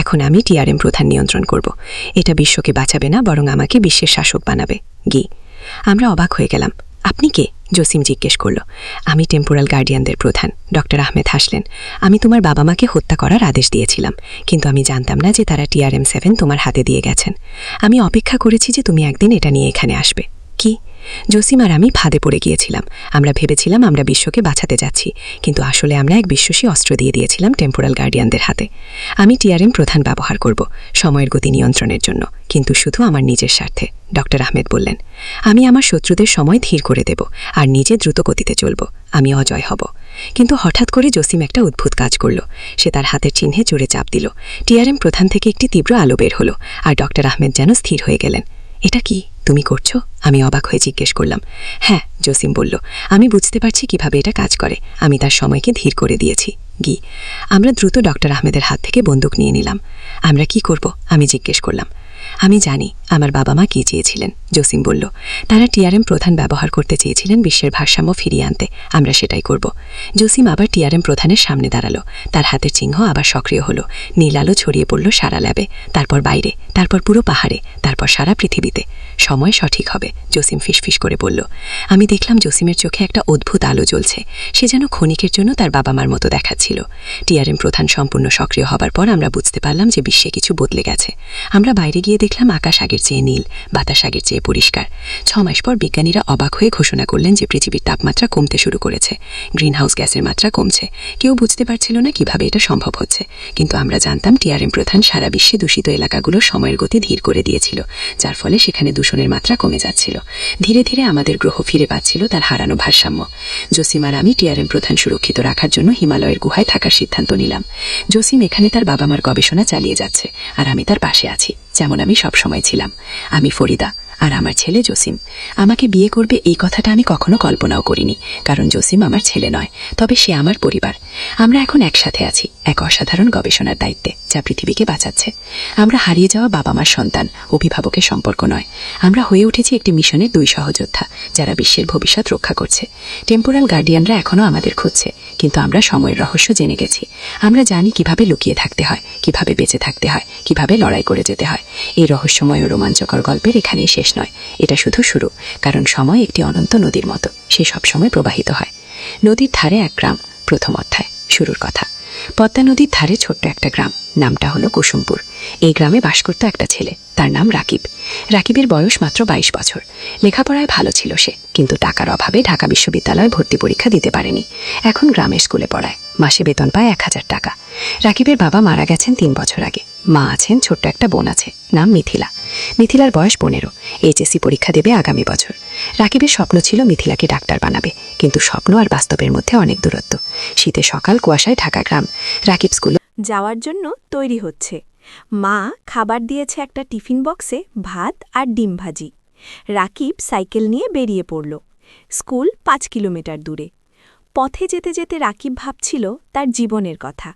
এখন আমি TRM প্রধান নিয়ন্ত্রণ করব। এটা বিশ্বকে বাঁচাবে না, বরং আমাকে বিশ্বের শাসক বানাবে। আমরা অবাক হয়ে গেলাম। আপনি কে? জসিম জিজ্ঞেস করল। আমি টেম্পোরাল গার্ডিয়ানদের প্রধান, ডক্টর আহমেদ হাসলেন। আমি তোমার বাবা মাকে হত্যা করার আদেশ দিয়েছিলাম, কিন্তু আমি জানতাম না যে তারা TRM-7 তোমার হাতে দিয়ে গেছেন। আমি অপেক্ষা করেছি যে তুমি একদিন এটা নিয়ে এখানে আসবে। কি? জসিম আর আমি ফাঁদে পড়ে গিয়েছিলাম। আমরা ভেবেছিলাম আমরা বিশ্বকে বাঁচাতে যাচ্ছি, কিন্তু আসলে আমরা এক বিশ্বসী অস্ত্র দিয়ে দিয়েছিলাম টেম্পোরাল গার্ডিয়ানদের হাতে। আমি TRM প্রধান ব্যবহার করব সময়ের গতি নিয়ন্ত্রণের জন্য, কিন্তু শুধু আমার নিজের স্বার্থে, ডক্টর আহমেদ বললেন। আমি আমার শত্রুদের সময় ধীর করে দেব আর নিজে দ্রুত গতিতে চলব। আমি অজয় হব। কিন্তু হঠাৎ করে জসিম একটা অদ্ভুত কাজ করল। সে তার হাতের চিহ্নে জোরে চাপ দিল। TRM প্রধান থেকে একটি তীব্র আলো বের হলো, আর ডক্টর আহমেদ যেন স্থির হয়ে গেলেন। এটা কি তুমি করছো? আমি অবাক হয়ে জিজ্ঞেস করলাম। হ্যাঁ, জসিম বলল। আমি বুঝতে পারছি কিভাবে এটা কাজ করে। আমি তার সময়কে ধীর করে দিয়েছি। আমরা দ্রুত ডক্টর আহমেদের হাত থেকে বন্দুক নিয়ে নিলাম। আমরা কি করব? আমি জিজ্ঞেস করলাম। আমি জানি আমার বাবা মা কী চেয়েছিলেন, জসিম বলল। তারা TRM প্রধান ব্যবহার করতে চেয়েছিলেন বিশ্বের ভারসাম্য ফিরিয়ে আনতে। আমরা সেটাই করব। জসিম আবার TRM প্রধানের সামনে দাঁড়ালো। তার হাতের চিহ্ন আবার সক্রিয় হলো। নীল আলো ছড়িয়ে পড়ল সারা ল্যাবে, তারপর বাইরে, তারপর পুরো পাহাড়ে, তারপর সারা পৃথিবীতে। সময় সঠিক হবে, জসিম ফিসফিস করে বলল। আমি দেখলাম জসিমের চোখে একটা অদ্ভুত আলো জ্বলছে। সে যেন ক্ষণিকের জন্য তার বাবা মার মতো দেখাচ্ছিল। TRM প্রধান সম্পূর্ণ সক্রিয় হবার পর আমরা বুঝতে পারলাম যে বিশ্বে কিছু বদলে গেছে। আমরা বাইরে গিয়ে দেখলাম আকাশ আগের চেয়ে নীল, বাতাস আগের চেয়ে পরিষ্কার। 6 মাস পর বিজ্ঞানীরা অবাক হয়ে ঘোষণা করলেন যে পৃথিবীর তাপমাত্রা কমতে শুরু করেছে। গ্রিনহাউস গ্যাসের মাত্রা কমছে। কেউ বুঝতে পারছিল না কিভাবে এটা সম্ভব হচ্ছে, কিন্তু আমরা জানতাম TRM প্রধান সারা বিশ্বে দূষিত এলাকাগুলো সময়ের গতি ধীর করে দিয়েছিল, যার ফলে সেখানে দূষণের মাত্রা কমে যাচ্ছিল। ধীরে ধীরে আমাদের গ্রহ ফিরে পাচ্ছিল তার হারানো ভারসাম্য। জসিম আর আমি TRM প্রধান সুরক্ষিত রাখার জন্য হিমালয়ের গুহায় থাকার সিদ্ধান্ত নিলাম। জসিম এখানে তার বাবা মার গবেষণা চালিয়ে যাচ্ছে, আর আমি তার পাশে আছি, যেমন আমি সবসময় ছিলাম। আমি ফরিদা, আর আমার ছেলে জসিম। আমাকে বিয়ে করবে এই কথাটা আমি কখনো কল্পনাও করিনি, কারণ জসিম আমার ছেলে নয়, তবে সে আমার পরিবার। আমরা এখন একসাথে আছি, এক অসাধারণ গবেষণার দায়িত্বে, যা পৃথিবীকে বাঁচাচ্ছে। আমরা হারিয়ে যাওয়া বাবা মার সন্তান, অভিভাবকের সম্পর্ক নয়। আমরা হয়ে উঠেছি একটি মিশনের 2 সহযোদ্ধা, যারা বিশ্বের ভবিষ্যৎ রক্ষা করছে। টেম্পোরাল গার্ডিয়ানরা এখনও আমাদের খুঁজছে, কিন্তু আমরা সময়ের রহস্য জেনে গেছি। আমরা জানি কিভাবে লুকিয়ে থাকতে হয়, কিভাবে বেঁচে থাকতে হয়, কিভাবে লড়াই করে যেতে হয়। এই রহস্যময় ও রোমাঞ্চকর গল্পের এখানেই শেষ নয়, এটা শুধু শুরু। কারণ সময় একটি অনন্ত নদীর মতো, সে সবসময় প্রবাহিত হয়। নদীর ধারে এক গ্রাম। প্রথম অধ্যায়, শুরুর কথা। পদ্মা নদীর ধারে ছোট্ট একটা গ্রাম, নামটা হলো কুসুমপুর। এই গ্রামে বাস করত একটা ছেলে, তার নাম রাকিব। রাকিবের বয়স মাত্র 22 বছর। লেখাপড়ায় ভালো ছিল সে, কিন্তু টাকার অভাবে ঢাকা বিশ্ববিদ্যালয়ে ভর্তি পরীক্ষা দিতে পারেনি। এখন গ্রামের স্কুলে পড়ায়, মাসে বেতন পায় 1000 টাকা। রাকিবের বাবা মারা গেছেন 3 বছর আগে। মা আছেন, ছোট্ট একটা বোন আছে, নাম মিথিলা। মিথিলার বয়স 15, এইচএসসি পরীক্ষা দেবে আগামী বছর। রাকিবের স্বপ্ন ছিল মিথিলাকে ডাক্তার বানাবে, কিন্তু স্বপ্ন আর বাস্তবের মধ্যে অনেক দূরত্ব। শীতের সকাল, কুয়াশায় ঢাকা গ্রাম। রাকিব স্কুলে যাওয়ার জন্য তৈরি হচ্ছে। মা খাবার দিয়েছে একটা টিফিন বক্সে, ভাত আর ডিম ভাজি। রাকিব সাইকেল নিয়ে বেরিয়ে পড়ল। স্কুল 5 কিলোমিটার দূরে। পথে যেতে যেতে রাকিব ভাবছিল তার জীবনের কথা।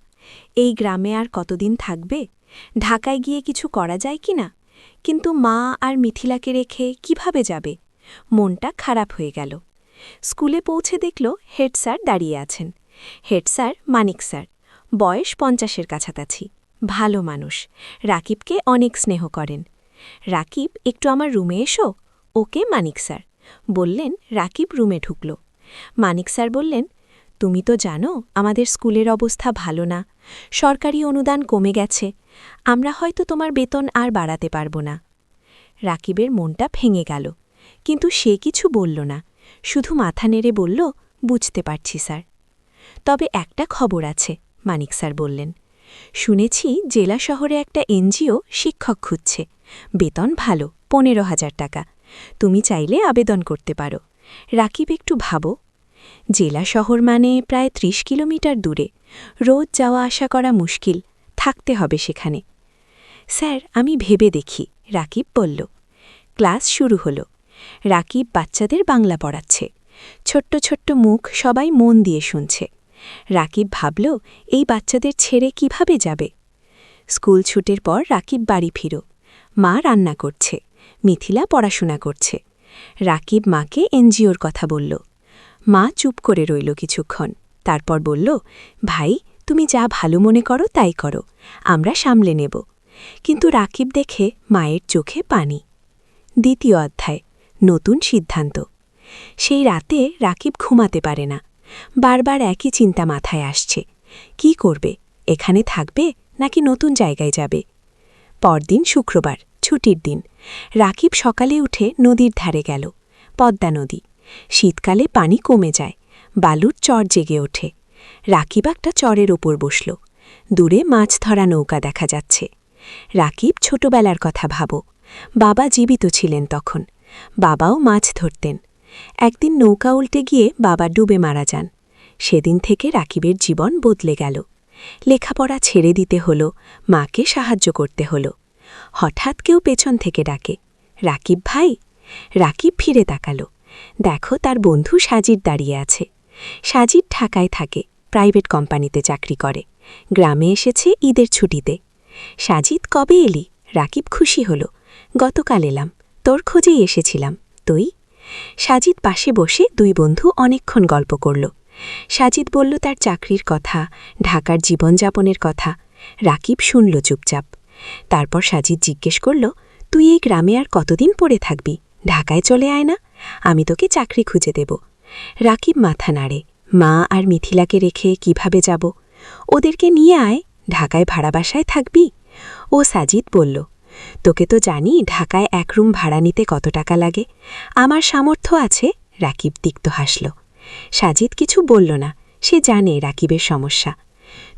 এই গ্রামে আর কতদিন থাকবে? ঢাকায় গিয়ে কিছু করা যায় কি না? কিন্তু মা আর মিথিলাকে রেখে কিভাবে যাবে? মনটা খারাপ হয়ে গেল। স্কুলে পৌঁছে দেখল হেড স্যার দাঁড়িয়ে আছেন। হেড স্যার মানিক স্যার, বয়স 50-এর কাছাকাছি, ভালো মানুষ, রাকিবকে অনেক স্নেহ করেন। রাকিব, একটু আমার রুমে এসো। ওকে মানিক স্যার বললেন। রাকিব রুমে ঢুকল। মানিক স্যার বললেন, তুমি তো জানো আমাদের স্কুলের অবস্থা ভালো না, সরকারি অনুদান কমে গেছে, আমরা হয়তো তোমার বেতন আর বাড়াতে পারব না। রাকিবের মনটা ভেঙে গেল, কিন্তু সে কিছু বলল না, শুধু মাথা নেড়ে বলল, বুঝতে পারছি স্যার। তবে একটা খবর আছে, মানিক স্যার বললেন। শুনেছি জেলা শহরে একটা এনজিও শিক্ষক খুঁজছে, বেতন ভালো, 15,000 টাকা। তুমি চাইলে আবেদন করতে পারো। রাকিব একটু ভাবো। জেলা শহর মানে প্রায় 30 কিলোমিটার দূরে, রোজ যাওয়া আসা করা মুশকিল, থাকতে হবে সেখানে। স্যার, আমি ভেবে দেখি, রাকিব বলল। ক্লাস শুরু হলো। রাকিব বাচ্চাদের বাংলা পড়াচ্ছে। ছোট্ট ছোট্ট মুখ, সবাই মন দিয়ে শুনছে। রাকিব ভাবল, এই বাচ্চাদের ছেড়ে কিভাবে যাবে? স্কুল ছুটের পর রাকিব বাড়ি ফিরো। মা রান্না করছে, মিথিলা পড়াশোনা করছে। রাকিব মাকে এনজিওর কথা বলল। মা চুপ করে রইল কিছুক্ষণ, তারপর বলল, ভাই, তুমি যা ভালো মনে করো তাই করো, আমরা সামলে নেব। কিন্তু রাকিব দেখে মায়ের চোখে পানি। দ্বিতীয় অধ্যায়, নতুন সিদ্ধান্ত। সেই রাতে রাকিব ঘুমাতে পারে না। বারবার একই চিন্তা মাথায় আসছে। কি করবে? এখানে থাকবে নাকি নতুন জায়গায় যাবে? পরদিন শুক্রবার, ছুটির দিন। রাকিব সকালে উঠে নদীর ধারে গেল। পদ্মা নদী। শীতকালে পানি কমে যায়, বালুর চর জেগে ওঠে। রাকিব একটা চরের ওপর বসল। দূরে মাছ ধরা নৌকা দেখা যাচ্ছে। রাকিব ছোটবেলার কথা ভাবো। বাবা জীবিত ছিলেন তখন, বাবাও মাছ ধরতেন। একদিন নৌকা উল্টে গিয়ে বাবা ডুবে মারা যান। সেদিন থেকে রাকিবের জীবন বদলে গেল। লেখাপড়া ছেড়ে দিতে হলো, মাকে সাহায্য করতে হলো। হঠাৎ কেউ পেছন থেকে ডাকে, রাকিব ভাই। রাকিব ফিরে তাকালো। দেখো, তার বন্ধু সাজিদ দাঁড়িয়ে আছে। সাজিদ ঢাকায় থাকে, প্রাইভেট কোম্পানিতে চাকরি করে। গ্রামে এসেছে ঈদের ছুটিতে। সাজিদ, কবে এলি? রাকিব খুশি হল। গতকাল এলাম, তোর খোঁজেই এসেছিলাম। তুই? সাজিদ পাশে বসে দুই বন্ধু অনেকক্ষণ গল্প করল। সাজিদ বলল তার চাকরির কথা, ঢাকার জীবনযাপনের কথা। রাকিব শুনল চুপচাপ। তারপর সাজিদ জিজ্ঞেস করল, তুই এই গ্রামে আর কতদিন পড়ে থাকবি? ঢাকায় চলে আয় না, আমি তোকে চাকরি খুঁজে দেব। রাকিব মাথা নাড়ে। মা আর মিথিলাকে রেখে কিভাবে যাব? ওদেরকে নিয়ে আয়, ঢাকায় ভাড়া বাসায় থাকবি। ও সাজিদ বলল, তোকে তো জানি ঢাকায় এক রুম ভাড়া নিতে কত টাকা লাগে। আমার সামর্থ্য আছে। রাকিব তিক্ত হাসল। সাজিদ কিছু বলল না, সে জানে রাকিবের সমস্যা।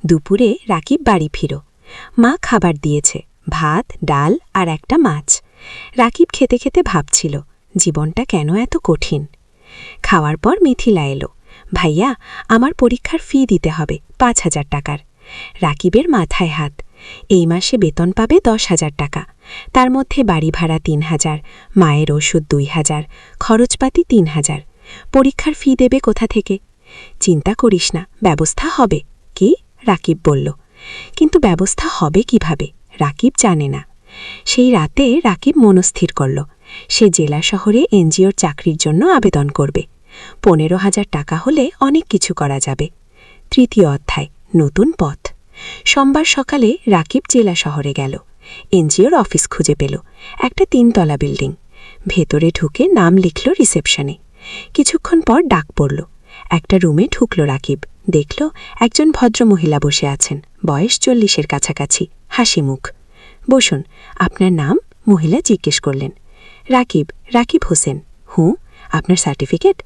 দুপুরে রাকিব বাড়ি ফিরো। মা খাবার দিয়েছে, ভাত, ডাল আর একটা মাছ। রাকিব খেতে খেতে ভাবছিল, জীবনটা কেন এত কঠিন। খাওয়ার পর মিথিলা এলো। ভাইয়া, আমার পরীক্ষার ফি দিতে হবে 5,000 টাকার। রাকিবের মাথায় হাত। এই মাসে বেতন পাবে 10,000 টাকা, তার মধ্যে বাড়ি ভাড়া 3,000, মায়ের ওষুধ 2,000, খরচপাতি 3,000। পরীক্ষার ফি দেবে কোথা থেকে? চিন্তা করিস না, ব্যবস্থা হবে। কি? রাকিব বলল। কিন্তু ব্যবস্থা হবে কিভাবে? রাকিব জানে না। সেই রাতে রাকিব মনস্থির করল, সে জেলা শহরে এনজিওর চাকরির জন্য আবেদন করবে। 15,000 টাকা হলে অনেক কিছু করা যাবে। তৃতীয় অধ্যায়, নতুন পথ। সোমবার সকালে রাকিব জেলা শহরে গেল। এনজিওর অফিস খুঁজে পেল, একটা 3তলা বিল্ডিং। ভেতরে ঢুকে নাম লিখল রিসেপশনে। কিছুক্ষণ পর ডাক পড়ল। একটা রুমে ঢুকল রাকিব। দেখল একজন ভদ্রমহিলা বসে আছেন, বয়স 40-এর কাছাকাছি, হাসি মুখ। বসুন, আপনার নাম? মহিলা জিজ্ঞেস করলেন। রাকিব, রাকিব হোসেন। হুঁ, আপনার সার্টিফিকেট?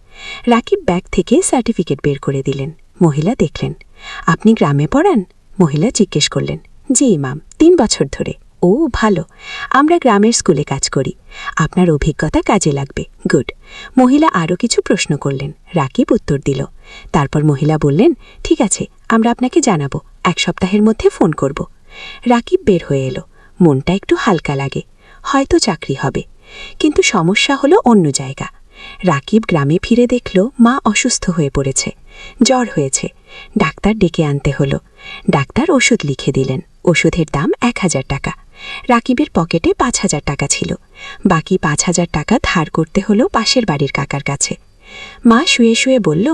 রাকিব ব্যাগ থেকে সার্টিফিকেট বের করে দিলেন। মহিলা দেখলেন। আপনি গ্রামে পড়ান? মহিলা জিজ্ঞেস করলেন। জি মাম, 3 বছর ধরে। ও ভালো, আমরা গ্রামের স্কুলে কাজ করি, আপনার অভিজ্ঞতা কাজে লাগবে। গুড। মহিলা আরও কিছু প্রশ্ন করলেন, রাকিব উত্তর দিল। তারপর মহিলা বললেন, ঠিক আছে, আমরা আপনাকে জানাবো, 1 সপ্তাহের মধ্যে ফোন করব। রাকিব বের হয়ে এলো, মনটা একটু হালকা লাগে, হয়তো চাকরি হবে। কিন্তু সমস্যা হলো অন্য জায়গা। রাকিব গ্রামে ফিরে দেখল মা অসুস্থ হয়ে পড়েছে, জ্বর হয়েছে। ডাক্তার ডেকে আনতে হলো। ডাক্তার ওষুধ লিখে দিলেন, ওষুধের দাম 1000 টাকা। রাকিবের পকেটে 5000 টাকা ছিল, বাকি 5000 টাকা ধার করতে হলো পাশের বাড়ির কাকার কাছে। মা শুয়ে শুয়ে বলল,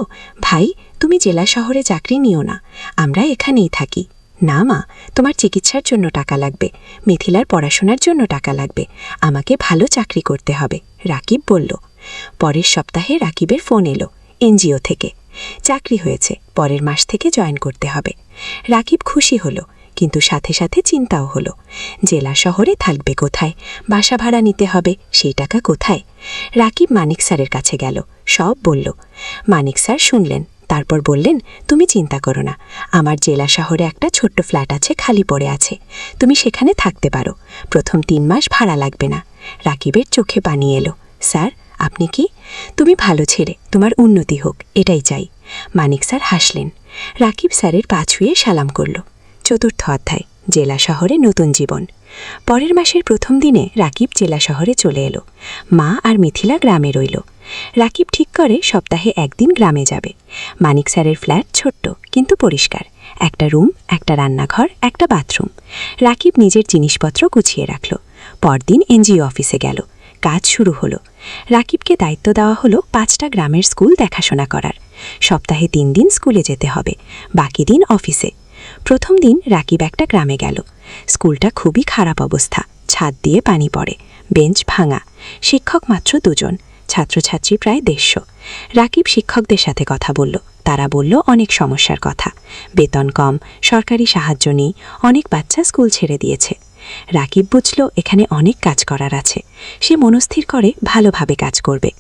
ভাই তুমি জেলা শহরে চাকরি নিও না, আমরা এখানেই থাকি। না মা, তোমার চিকিৎসার জন্য টাকা লাগবে, মিথিলার পড়াশোনার জন্য টাকা লাগবে, আমাকে ভালো চাকরি করতে হবে, রাকিব বলল। পরের সপ্তাহে রাকিবের ফোন এলো এনজিও থেকে, চাকরি হয়েছে, পরের মাস থেকে জয়েন করতে হবে। রাকিব খুশি হলো, কিন্তু সাথে সাথে চিন্তাও হলো, জেলা শহরে থাকবে কোথায়, বাসা ভাড়া নিতে হবে, সেই টাকা কোথায়। রাকিব মানিক স্যারের কাছে গেল, সব বলল। মানিক স্যার শুনলেন, তারপর বললেন, তুমি চিন্তা করো না, আমার জেলা শহরে একটা ছোট্ট ফ্ল্যাট আছে, খালি পড়ে আছে, তুমি সেখানে থাকতে পারো, প্রথম 3 মাস ভাড়া লাগবে না। রাকিবের চোখে পানি এলো, স্যার আপনি কি? তুমি ভালো ছেলে, তোমার উন্নতি হোক, এটাই চাই। মানিক স্যার হাসলেন। রাকিব স্যারের পা ছুঁয়ে সালাম করল। 4র্থ অধ্যায়, জেলা শহরে নতুন জীবন। পরের মাসের প্রথম দিনে রাকিব জেলা শহরে চলে এলো। মা আর মিথিলা গ্রামে রইল। রাকিব ঠিক করে সপ্তাহে 1 দিন গ্রামে যাবে। মানিক স্যারের ফ্ল্যাট ছোট্ট কিন্তু পরিষ্কার, একটা রুম, একটা রান্নাঘর, একটা বাথরুম। রাকিব নিজের জিনিসপত্র গুছিয়ে রাখল। পরদিন এনজিও অফিসে গেল, কাজ শুরু হলো। রাকিবকে দায়িত্ব দেওয়া হলো 5টা গ্রামের স্কুল দেখাশোনা করার। সপ্তাহে 3 দিন স্কুলে যেতে হবে, বাকি দিন অফিসে। প্রথম দিন রাকিব একটা গ্রামে গেল। স্কুলটা খুবই খারাপ অবস্থা, ছাদ দিয়ে পানি পড়ে, বেঞ্চ ভাঙা, শিক্ষক মাত্র 2 জন, ছাত্রছাত্রী প্রায় 150। রাকিব শিক্ষকদের সাথে কথা বলল, তারা বলল অনেক সমস্যার কথা, বেতন কম, সরকারি সাহায্য নেই, অনেক বাচ্চা স্কুল ছেড়ে দিয়েছে। রাকিব বুঝল এখানে অনেক কাজ করার আছে, সে মনস্থির করে ভালোভাবে কাজ করবে।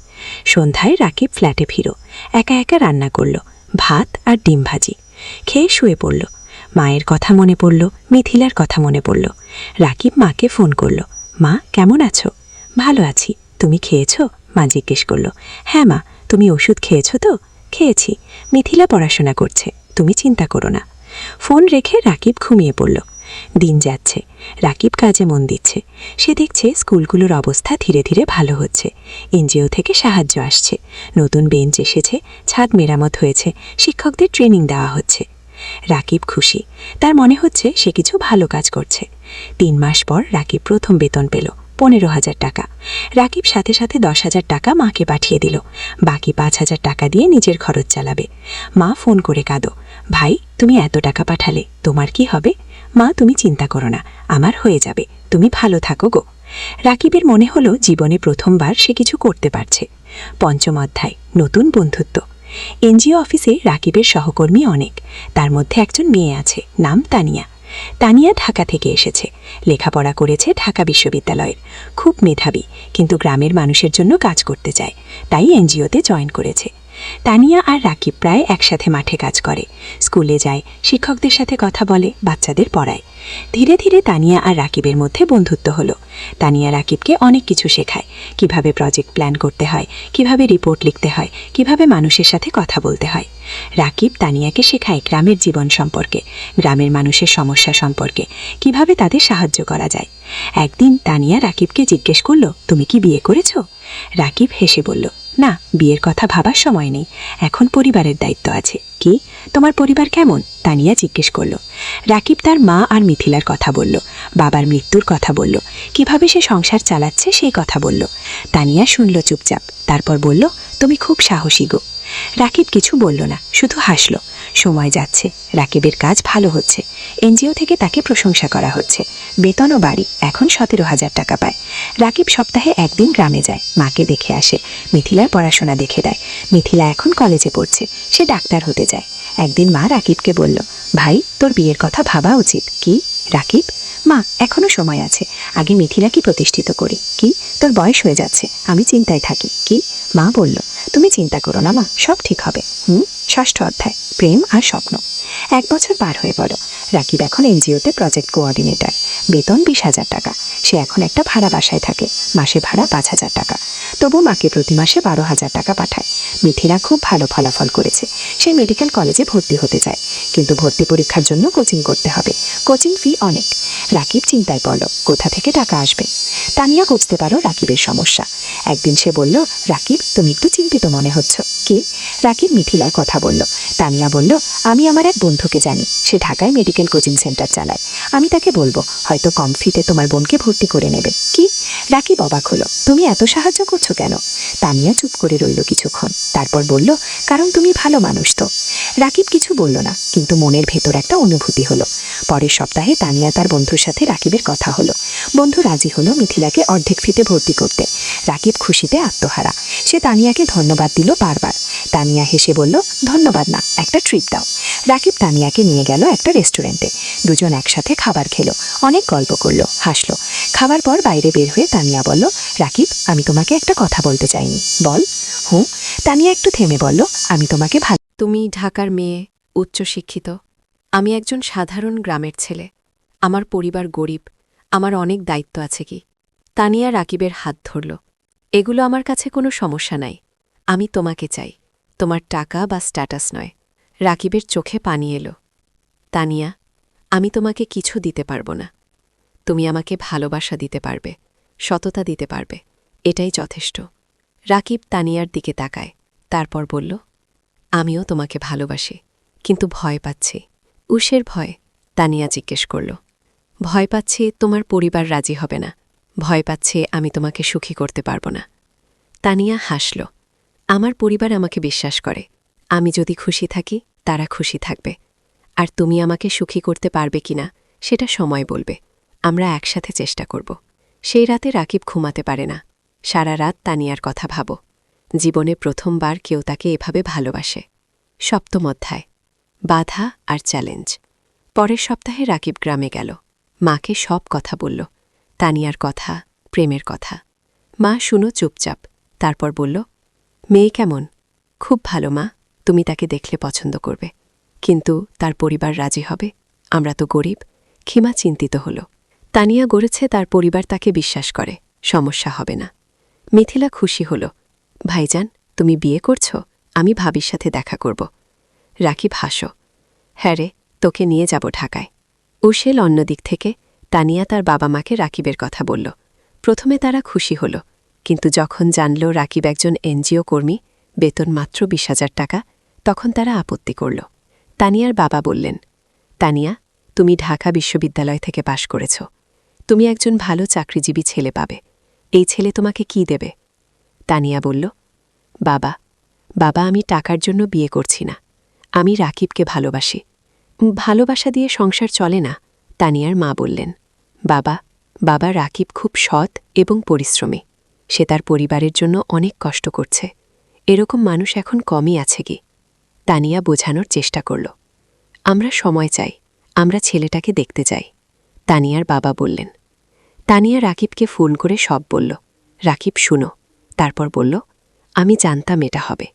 সন্ধ্যায় রাকিব ফ্ল্যাটে ফিরো, একা একা রান্না করল, ভাত আর ডিম ভাজি। খেয়ে শুয়ে পড়ল। মায়ের কথা মনে পড়ল, মিথিলার কথা মনে পড়ল। রাকিব মাকে ফোন করল, মা কেমন আছো? ভালো আছি, তুমি খেয়েছ? মা জিজ্ঞেস করল। হ্যাঁ মা, তুমি ওষুধ খেয়েছ তো? খেয়েছি, মিথিলা পড়াশোনা করছে, তুমি চিন্তা করো না। ফোন রেখে রাকিব ঘুমিয়ে পড়ল। দিন যাচ্ছে, রাকিব কাজে মন দিচ্ছে। সে দেখছে স্কুলগুলোর অবস্থা ধীরে ধীরে ভালো হচ্ছে, এনজিও থেকে সাহায্য আসছে, নতুন বেঞ্চ এসেছে, ছাদ মেরামত হয়েছে, শিক্ষকদের ট্রেনিং দেওয়া হচ্ছে। রাকিব খুশি, তার মনে হচ্ছে সে কিছু ভালো কাজ করছে। 3 মাস পর রাকিব প্রথম বেতন পেল, 15,000 টাকা। রাকিব সাথে সাথে 10,000 টাকা মাকে পাঠিয়ে দিল, বাকি 5,000 টাকা দিয়ে নিজের খরচ চালাবে। মা ফোন করে কাঁদো, ভাই তুমি এত টাকা পাঠালে, তোমার কি হবে? মা তুমি চিন্তা করো না, আমার হয়ে যাবে, তুমি ভালো থাকো গো। রাকিবের মনে হলো জীবনে প্রথমবার সে কিছু করতে পারছে। 5ম অধ্যায়, নতুন বন্ধুত্ব। এনজিও অফিসে রাকিবের সহকর্মী অনেক, তার মধ্যে একজন মেয়ে আছে, নাম তানিয়া। তানিয়া ঢাকা থেকে এসেছে, লেখাপড়া করেছে ঢাকা বিশ্ববিদ্যালয়ের, খুব মেধাবী, কিন্তু গ্রামের মানুষের জন্য কাজ করতে চায়, তাই এনজিওতে জয়েন করেছে। তানিয়া আর রাকিব প্রায় একসাথে মাঠে কাজ করে, স্কুলে যায়, শিক্ষকদের সাথে কথা বলে, বাচ্চাদের পড়ায়। ধীরে ধীরে তানিয়া আর রাকিবের মধ্যে বন্ধুত্ব হলো। তানিয়া রাকিবকে অনেক কিছু শেখায়, কিভাবে প্রজেক্ট প্ল্যান করতে হয়, কিভাবে রিপোর্ট লিখতে হয়, কিভাবে মানুষের সাথে কথা বলতে হয়। রাকিব তানিয়াকে শেখায় গ্রামের জীবন সম্পর্কে, গ্রামের মানুষের সমস্যা সম্পর্কে, কিভাবে তাদের সাহায্য করা যায়। একদিন তানিয়া রাকিবকে জিজ্ঞেস করল, তুমি কি বিয়ে করেছো? রাকিব হেসে বলল, না, বিয়ের কথা ভাবার সময় নেই, এখন পরিবারের দায়িত্ব আছে। কি, তোমার পরিবার কেমন? তানিয়া জিজ্ঞেস করল। রাকিব তার মা আর মিথিলার কথা বলল, বাবার মৃত্যুর কথা বলল, কিভাবে সে সংসার চালাচ্ছে সেই কথা বলল। তানিয়া শুনল চুপচাপ, তারপর বলল, তুমি খুব সাহসী গো। রাকিব কিছু বলল না, শুধু হাসল। সময় যাচ্ছে, রাকিবের কাজ ভালো হচ্ছে, এনজিও থেকে তাকে প্রশংসা করা হচ্ছে, বেতনও বাড়ি, এখন 17,000 টাকা পায়। রাকিব সপ্তাহে 1 দিন গ্রামে যায়, মাকে দেখে আসে, মিথিলার পড়াশোনা দেখে দেয়। মিথিলা এখন কলেজে পড়ছে, সে ডাক্তার হতে যায়। একদিন মা রাকিবকে বলল, ভাই তোর বিয়ের কথা ভাবা উচিত। কি? রাকিব, মা এখনো সময় আছে, আগে মিথিলাকে প্রতিষ্ঠিত করি। কি, তোর বয়স হয়ে যাচ্ছে, আমি চিন্তায় থাকি। কি? মা বলল, তুমি চিন্তা করো না মা, সব ঠিক হবে। 6ষ্ঠ অধ্যায়, প্রেম আর স্বপ্ন। 1 বছর পার হয়ে পড়ল। রাকিব এখন এনজিওতে প্রজেক্ট কোঅর্ডিনেটর, বেতন 20,000 টাকা। সে এখন একটা ভাড়া বাসায় থাকে, মাসে ভাড়া 5,000 টাকা। তবু মাকে প্রতি মাসে 12,000 টাকা পাঠায়। মিথিলা খুব ভালো ফলাফল করেছে, সে মেডিকেল কলেজে ভর্তি হতে চায়, কিন্তু ভর্তি পরীক্ষার জন্য কোচিং করতে হবে, কোচিং ফি অনেক। রাকিব চিন্তায় পড়ল, কোথা থেকে টাকা আসবে। তানিয়া বুঝতে পারো রাকিবের সমস্যা। একদিন সে বলল, রাকিব তুমি একটু চিন্তিত মনে হচ্ছ। কি? রাকিব মিথিলার কথা বলল। তানিয়া বলল, আমি আমার এক বন্ধুকে জানি, সে ঢাকায় মেডিকেল কোচিং সেন্টার চালায়। আমি তাকে বলবো, হয়তো কম ফিতে তোমার বোনকে ভর্তি করে নেবে। কি? রাকিব অবাক হলো, তুমি এত সাহায্য করছো কেন? তানিয়া চুপ করে রইল কিছুক্ষণ, তারপর বলল, কারণ তুমি ভালো মানুষ তো। রাকিব কিছু বলল না, কিন্তু মনের ভেতর একটা অনুভূতি হলো। পরের সপ্তাহে তানিয়া তার বন্ধুর সাথে রাকিবের কথা হলো। বন্ধু রাজি হলো মিথিলাকে অর্ধেক ফিতে ভর্তি করতে। রাকিব খুশিতে আত্মহারা। সে তানিয়াকে ধন্যবাদ দিল বারবার। তানিয়া হেসে বলল, ধন্যবাদ না, একটা ট্রিট দাও। রাকিব তানিয়াকে নিয়ে গেল একটা রেস্টুরেন্টে। দুজন একসাথে খাবার খেলো, অনেক গল্প করলো, হাসলো। খাবার পর বাইরে বের হয়ে তানিয়া বলল, রাকিব আমি তোমাকে একটা কথা বলতে চাইনি। বল। হুঁ। তানিয়া একটু থেমে বলল, আমি তোমাকে ভালো। তুমি ঢাকার মেয়ে, উচ্চশিক্ষিত। আমি একজন সাধারণ গ্রামের ছেলে। আমার পরিবার গরিব, আমার অনেক দায়িত্ব আছে কি। তানিয়া রাকিবের হাত ধরল। এগুলো আমার কাছে কোনো সমস্যা নাই। আমি তোমাকে চাই, তোমার টাকা বা স্ট্যাটাস নয়। রাকিবের চোখে পানি এলো। তানিয়া, আমি তোমাকে কিছু দিতে পারবো না। তুমি আমাকে ভালোবাসা দিতে পারবে, সততা দিতে পারবে, এটাই যথেষ্ট। রাকিব তানিয়ার দিকে তাকায়, তারপর বলল, আমিও তোমাকে ভালোবাসি, কিন্তু ভয় পাচ্ছি। উষের ভয়? তানিয়া জিজ্ঞেস করল। ভয় পাচ্ছি তোমার পরিবার রাজি হবে না, ভয় পাচ্ছে আমি তোমাকে সুখী করতে পারব না। তানিয়া হাসল। আমার পরিবার আমাকে বিশ্বাস করে, আমি যদি খুশি থাকি তারা খুশি থাকবে। আর তুমি আমাকে সুখী করতে পারবে কিনা সেটা সময় বলবে। আমরা একসাথে চেষ্টা করব। সেই রাতে রাকিব ঘুমাতে পারে না। সারা রাত তানিয়ার কথা ভাবো। জীবনে প্রথমবার কেউ তাকে এভাবে ভালোবাসে। সপ্তম অধ্যায়, বাধা আর চ্যালেঞ্জ। পরের সপ্তাহে রাকিব গ্রামে গেল। মাকে সব কথা বলল, তানিয়ার কথা, প্রেমের কথা। মা শুনো চুপচাপ, তারপর বলল, মেয়ে কেমন? খুব ভালো মা, তুমি তাকে দেখলে পছন্দ করবে। কিন্তু তার পরিবার রাজি হবে? আমরা তো গরিব। খিমা চিন্তিত হল। তানিয়া গড়েছে তার পরিবার তাকে বিশ্বাস করে, সমস্যা হবে না। মিথিলা খুশি হল। ভাইজান, তুমি বিয়ে করছ? আমি ভাবির সাথে দেখা করব। রাকিব হাসো। হ্যাঁ রে, তোকে নিয়ে যাব ঢাকায়। উশেল অন্যদিক থেকে তানিয়া তার বাবা মাকে রাকিবের কথা বলল। প্রথমে তারা খুশি হল, কিন্তু যখন জানল রাকিব একজন এনজিও কর্মী, বেতন মাত্র 20,000 টাকা, তখন তারা আপত্তি করল। তানিয়ার বাবা বললেন, তানিয়া, তুমি ঢাকা বিশ্ববিদ্যালয় থেকে পাশ করেছ, তুমি একজন ভালো চাকরিজীবী ছেলে পাবে। এই ছেলে তোমাকে কি দেবে? তানিয়া বলল, বাবা, আমি টাকার জন্য বিয়ে করছি না। আমি রাকিবকে ভালোবাসি। ভালোবাসা দিয়ে সংসার চলে না, তানিয়ার মা বললেন। বাবা, রাকিব খুব সৎ এবং পরিশ্রমী। সে তার পরিবারের জন্য অনেক কষ্ট করছে। এরকম মানুষ এখন কমই আছে কি? তানিয়া বোঝানোর চেষ্টা করল। আমরা সময় চাই, আমরা ছেলেটাকে দেখতে চাই। তানিয়ার বাবা বললেন। তানিয়া রাকিবকে ফোন করে সব বলল। রাকিব শুনো। তারপর বলল, আমি জানতাম এটা হবে,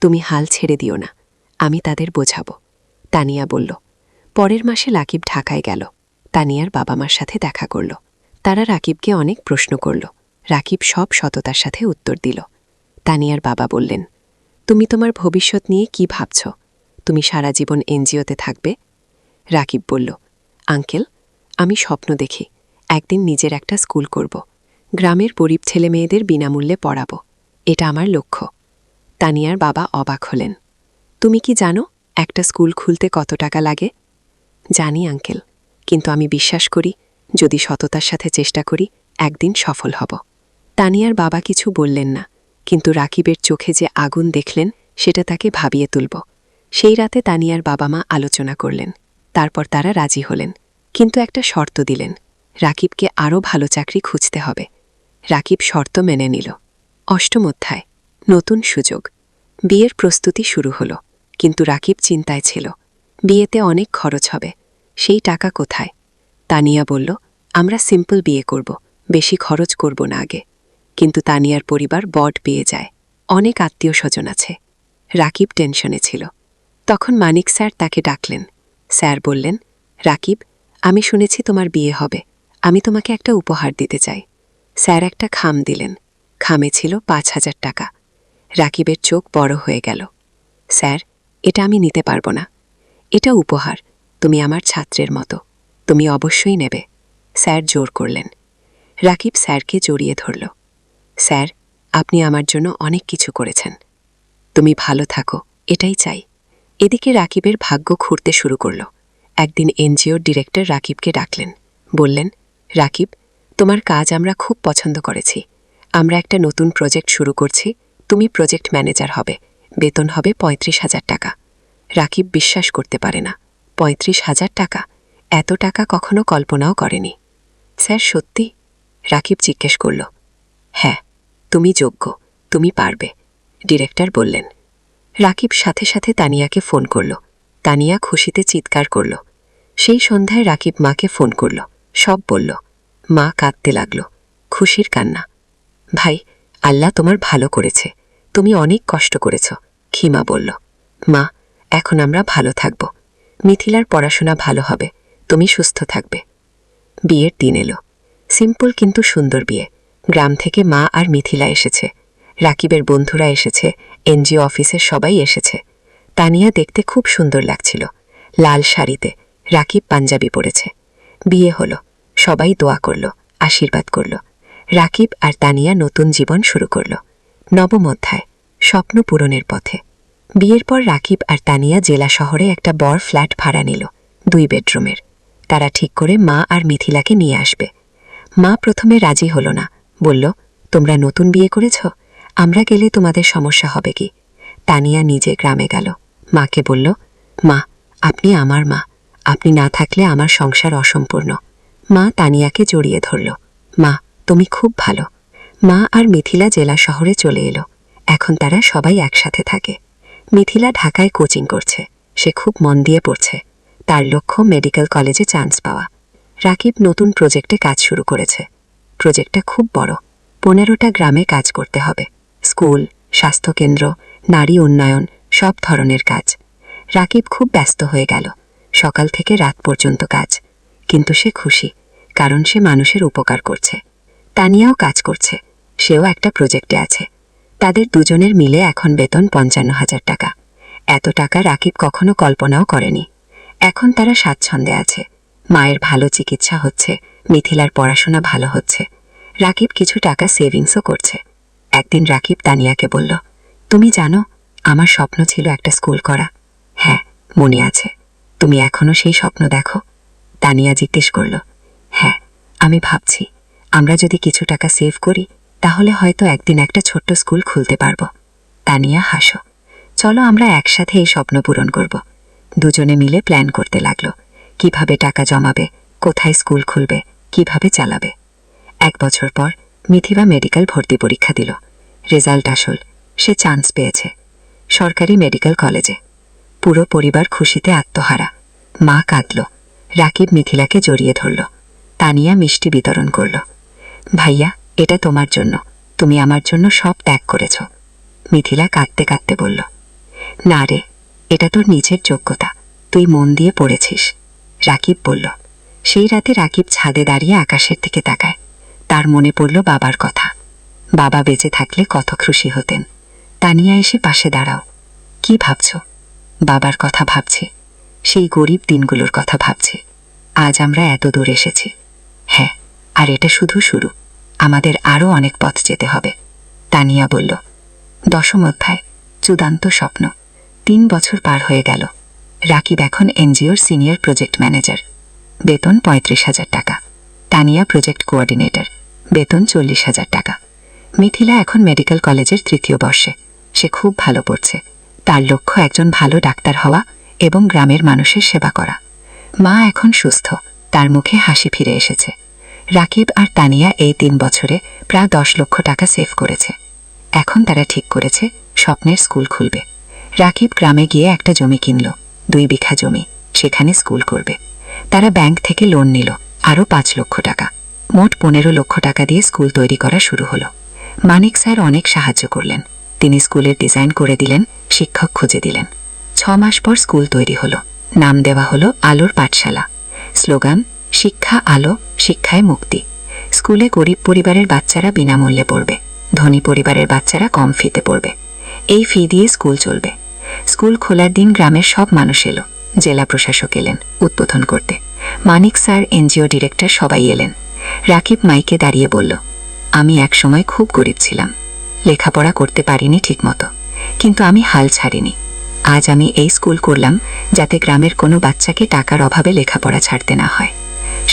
তুমি হাল ছেড়ে দিও না, আমি তাদের বোঝাবো। তানিয়া বলল। পরের মাসে রাকিব ঢাকায় গেল। তানিয়ার বাবা মার সাথে দেখা করল। তারা রাকিবকে অনেক প্রশ্ন করল। রাকিব সব সততার সাথে উত্তর দিল। তানিয়ার বাবা বললেন, তুমি তোমার ভবিষ্যৎ নিয়ে কি ভাবছ? তুমি সারা জীবন এনজিওতে থাকবে? রাকিব বলল, আঙ্কেল, আমি স্বপ্ন দেখি একদিন নিজের একটা স্কুল করব, গ্রামের গরিব ছেলে মেয়েদের বিনামূল্যে পড়াবো, এটা আমার লক্ষ্য। তানিয়ার বাবা অবাক হলেন। তুমি কি জানো একটা স্কুল খুলতে কত টাকা লাগে? জানি আঙ্কেল, কিন্তু আমি বিশ্বাস করি যদি সততার সাথে চেষ্টা করি একদিন সফল হব। তানিয়ার বাবা কিছু বললেন না, কিন্তু রাকিবের চোখে যে আগুন দেখলেন সেটা তাকে ভাবিয়ে তুলব। সেই রাতে তানিয়ার বাবা মা আলোচনা করলেন। তারপর তারা রাজি হলেন, কিন্তু একটা শর্ত দিলেন, রাকিবকে আরও ভালো চাকরি খুঁজতে হবে। রাকিব শর্ত মেনে নিল। অষ্টম অধ্যায়, নতুন সুযোগ। বিয়ের প্রস্তুতি শুরু হলো, কিন্তু রাকিব চিন্তায় ছিল। বিয়েতে অনেক খরচ হবে, সেই টাকা কোথায়? তানিয়া বলল, আমরা সিম্পল বিয়ে করব, বেশি খরচ করব না আগে। কিন্তু তানিয়ার পরিবার বট পেয়ে যায়, অনেক আত্মীয় স্বজন আছে। রাকিব টেনশনে ছিল। তখন মানিক স্যার তাকে ডাকলেন। স্যার বললেন, রাকিব, আমি শুনেছি তোমার বিয়ে হবে। আমি তোমাকে একটা উপহার দিতে চাই। স্যার একটা খাম দিলেন। খামে ছিল 5,000 টাকা। রাকিবের চোখ বড় হয়ে গেল। স্যার, এটা আমি নিতে পারবো না। এটা উপহার। তুমি আমার ছাত্রের মতো। তুমি অবশ্যই নেবে। স্যার জোর করলেন। রাকিব স্যারকে জড়িয়ে ধরল। স্যার, আপনি আমার জন্য অনেক কিছু করেছেন। তুমি ভালো থাকো, এটাই চাই। এদিকে রাকিবের ভাগ্য খুঁড়তে শুরু করল। একদিন এনজিওর ডিরেক্টর রাকিবকে ডাকলেন। বললেন, রাকিব, তোমার কাজ আমরা খুব পছন্দ করেছি। আমরা একটা নতুন প্রজেক্ট শুরু করছি। তুমি প্রজেক্ট ম্যানেজার হবে। বেতন হবে 35,000 টাকা। রাকিব বিশ্বাস করতে পারে না। 35,000 টাকা? এত টাকা কখনো কল্পনাও করেনি। স্যার, সত্যি? রাকিব জিজ্ঞেস করল। হ্যাঁ, তুমি যোগ্য, তুমি পারবে, ডিরেক্টর বললেন। রাকিব সাথে সাথে তানিয়াকে ফোন করল। তানিয়া খুশিতে চিৎকার করল। সেই সন্ধ্যায় রাকিব মাকে ফোন করল, সব বলল। মা কাঁদতে লাগল, খুশির কান্না। ভাই, আল্লাহ তোমার ভালো করেছে। তুমি অনেক কষ্ট করেছ, খিমা বলল। মা, এখন আমরা ভালো থাকব। মিথিলার পড়াশোনা ভালো হবে, তুমি সুস্থ থাকবে। বিয়ের দিন এলো। সিম্পল কিন্তু সুন্দর বিয়ে। গ্রাম থেকে মা আর মিথিলা এসেছে। রাকিবের বন্ধুরা এসেছে, এনজিও অফিসের সবাই এসেছে। তানিয়া দেখতে খুব সুন্দর লাগছিল, লাল শাড়িতে। রাকিব পাঞ্জাবি পরেছে। বিয়ে হলো। সবাই দোয়া করল, আশীর্বাদ করল। রাকিব আর তানিয়া নতুন জীবন শুরু করল। নবম অধ্যায়, স্বপ্ন পূরণের পথে। বিয়ের পর রাকিব আর তানিয়া জেলা শহরে একটা বড় ফ্ল্যাট ভাড়া নিল, 2 বেডরুমের। তারা ঠিক করে মা আর মিথিলাকে নিয়ে আসবে। মা প্রথমে রাজি হল না, বলল, তোমরা নতুন বিয়ে করেছ, আমরা গেলে তোমাদের সমস্যা হবে কি? তানিয়া নিজে গ্রামে গেল। মাকে বলল, মা, আপনি আমার মা। আপনি না থাকলে আমার সংসার অসম্পূর্ণ। মা তানিয়াকে জড়িয়ে ধরল। মা, তুমি খুব ভালো। মা আর মিথিলা জেলা শহরে চলে এলো। এখন তারা সবাই একসাথে থাকে। মিথিলা ঢাকায় কোচিং করছে। সে খুব মন দিয়ে পড়ছে। তার লক্ষ্য মেডিকেল কলেজে চান্স পাওয়া। রাকিব নতুন প্রজেক্টে কাজ শুরু করেছে। প্রজেক্টটা খুব বড়। 15টা গ্রামে কাজ করতে হবে। স্কুল, স্বাস্থ্যকেন্দ্র, নারী উন্নয়ন, সব ধরনের কাজ। রাকিব খুব ব্যস্ত হয়ে গেল। সকাল থেকে রাত পর্যন্ত কাজ। কিন্তু সে খুশি, কারণ সে মানুষের উপকার করছে। তানিয়াও কাজ করছে, সেও একটা প্রজেক্টে আছে। তাদের দুজনের মিলে এখন বেতন 55,000 টাকা। এত টাকা রাকিব কখনো কল্পনাও করেনি। এখন তারা স্বাচ্ছন্দ্যে আছে। মায়ের ভালো চিকিৎসা হচ্ছে, মিথিলার পড়াশোনা ভালো হচ্ছে। রাকিব কিছু টাকা সেভিংসও করছে। একদিন রাকিব তানিয়াকে বলল, তুমি জানো, আমার স্বপ্ন ছিল একটা স্কুল করা। হ্যাঁ, মনে আছে। তুমি এখনো সেই স্বপ্ন দেখো? তানিয়া জিজ্ঞেস করল। হ্যাঁ, আমি ভাবছি, আমরা যদি কিছু টাকা সেভ করি, তাহলে হয়তো একদিন একটা ছোট্ট স্কুল খুলতে পারব। তানিয়া হাসো। চলো আমরা একসাথে এই স্বপ্ন পূরণ করব। দুজনে মিলে প্ল্যান করতে লাগলো, কিভাবে টাকা জমাবে, কোথায় স্কুল খুলবে, কিভাবে চালাবে। 1 বছর পর মিথিলা মেডিকেল ভর্তি পরীক্ষা দিল। রেজাল্ট আসল, সে চান্স পেয়েছে সরকারি মেডিকেল কলেজে। পুরো পরিবার খুশিতে আত্মহারা। মা কাঁদল। রাকিব মিথিলাকে জড়িয়ে ধরল। তানিয়া মিষ্টি বিতরণ করল। ভাইয়া, এটা তোমার জন্য। তুমি আমার জন্য সব ত্যাগ করেছ। মিথিলা কাঁদতে কাঁদতে বলল, না রে, এটা তোর নিজের যোগ্যতা, তুই মন দিয়ে পড়েছিস। রাকিব বলল। সেই রাতে রাকিব ছাদে দাঁড়িয়ে আকাশের দিকে তাকায়। তার মনে পড়ল বাবার কথা। বাবা বেঁচে থাকলে কত খুশি হতেন। তানিয়া এসে পাশে দাঁড়াও। কি ভাবছ? বাবার কথা ভাবছি, সেই গরিব দিনগুলোর কথা ভাবছি। আজ আমরা এত দূর এসেছি। হ্যাঁ, আর এটা শুধু শুরু। আমাদের আরও অনেক পথ যেতে হবে। তানিয়া বলল। 10ম অধ্যায়, চূড়ান্ত স্বপ্ন। 3 বছর পার হয়ে গেল। রাকিব এখন এনজিওর সিনিয়র প্রজেক্ট ম্যানেজার। বেতন 35,000 টাকা। Tania project coordinator. বেতন 40,000 টাকা। মিথিলা এখন মেডিকেল কলেজের 3য় বর্ষে। সে খুব ভালো পড়ছে। তার লক্ষ্য একজন ভালো ডাক্তার হওয়া এবং গ্রামের মানুষের সেবা করা। মা এখন সুস্থ, তার মুখে হাসি ফিরে এসেছে। রাকিব আর তানিয়া এই 3 বছরে প্রায় 10 লক্ষ টাকা সেভ করেছে। এখন তারা ঠিক করেছে স্বপ্নের স্কুল খুলবে। রাকিব গ্রামে গিয়ে একটা জমি কিনল, 2 বিঘা জমি। সেখানে স্কুল করবে। তারা ব্যাংক থেকে লোন নিল, আরও 5 লক্ষ টাকা। মোট 15 লক্ষ টাকা দিয়ে স্কুল তৈরি করা শুরু হলো। মানিক স্যার অনেক সাহায্য করলেন। তিনি স্কুলের ডিজাইন করে দিলেন, শিক্ষক খুঁজে দিলেন। 6 মাস পর স্কুল তৈরি হলো। নাম দেওয়া হলো আলোর পাঠশালা। স্লোগান, শিক্ষা আলো, শিক্ষায় মুক্তি। স্কুলে গরিব পরিবারের বাচ্চারা বিনামূল্যে পড়বে, ধনী পরিবারের বাচ্চারা কম ফিতে পড়বে। এই ফি দিয়ে স্কুল চলবে। স্কুল খোলার দিন গ্রামের সব মানুষ এলো। জেলা প্রশাসক এলেন উদ্বোধন করতে। মানিক স্যার, এনজিও ডিরেক্টর সবাই এলেন। রাকিব মাইকে দাঁড়িয়ে বলল, আমি একসময় খুব গরিব ছিলাম, লেখাপড়া করতে পারিনি ঠিকমতো, কিন্তু আমি হাল ছাড়িনি। আজ আমি এই স্কুল করলাম যাতে গ্রামের কোনো বাচ্চাকে টাকার অভাবে লেখাপড়া ছাড়তে না হয়।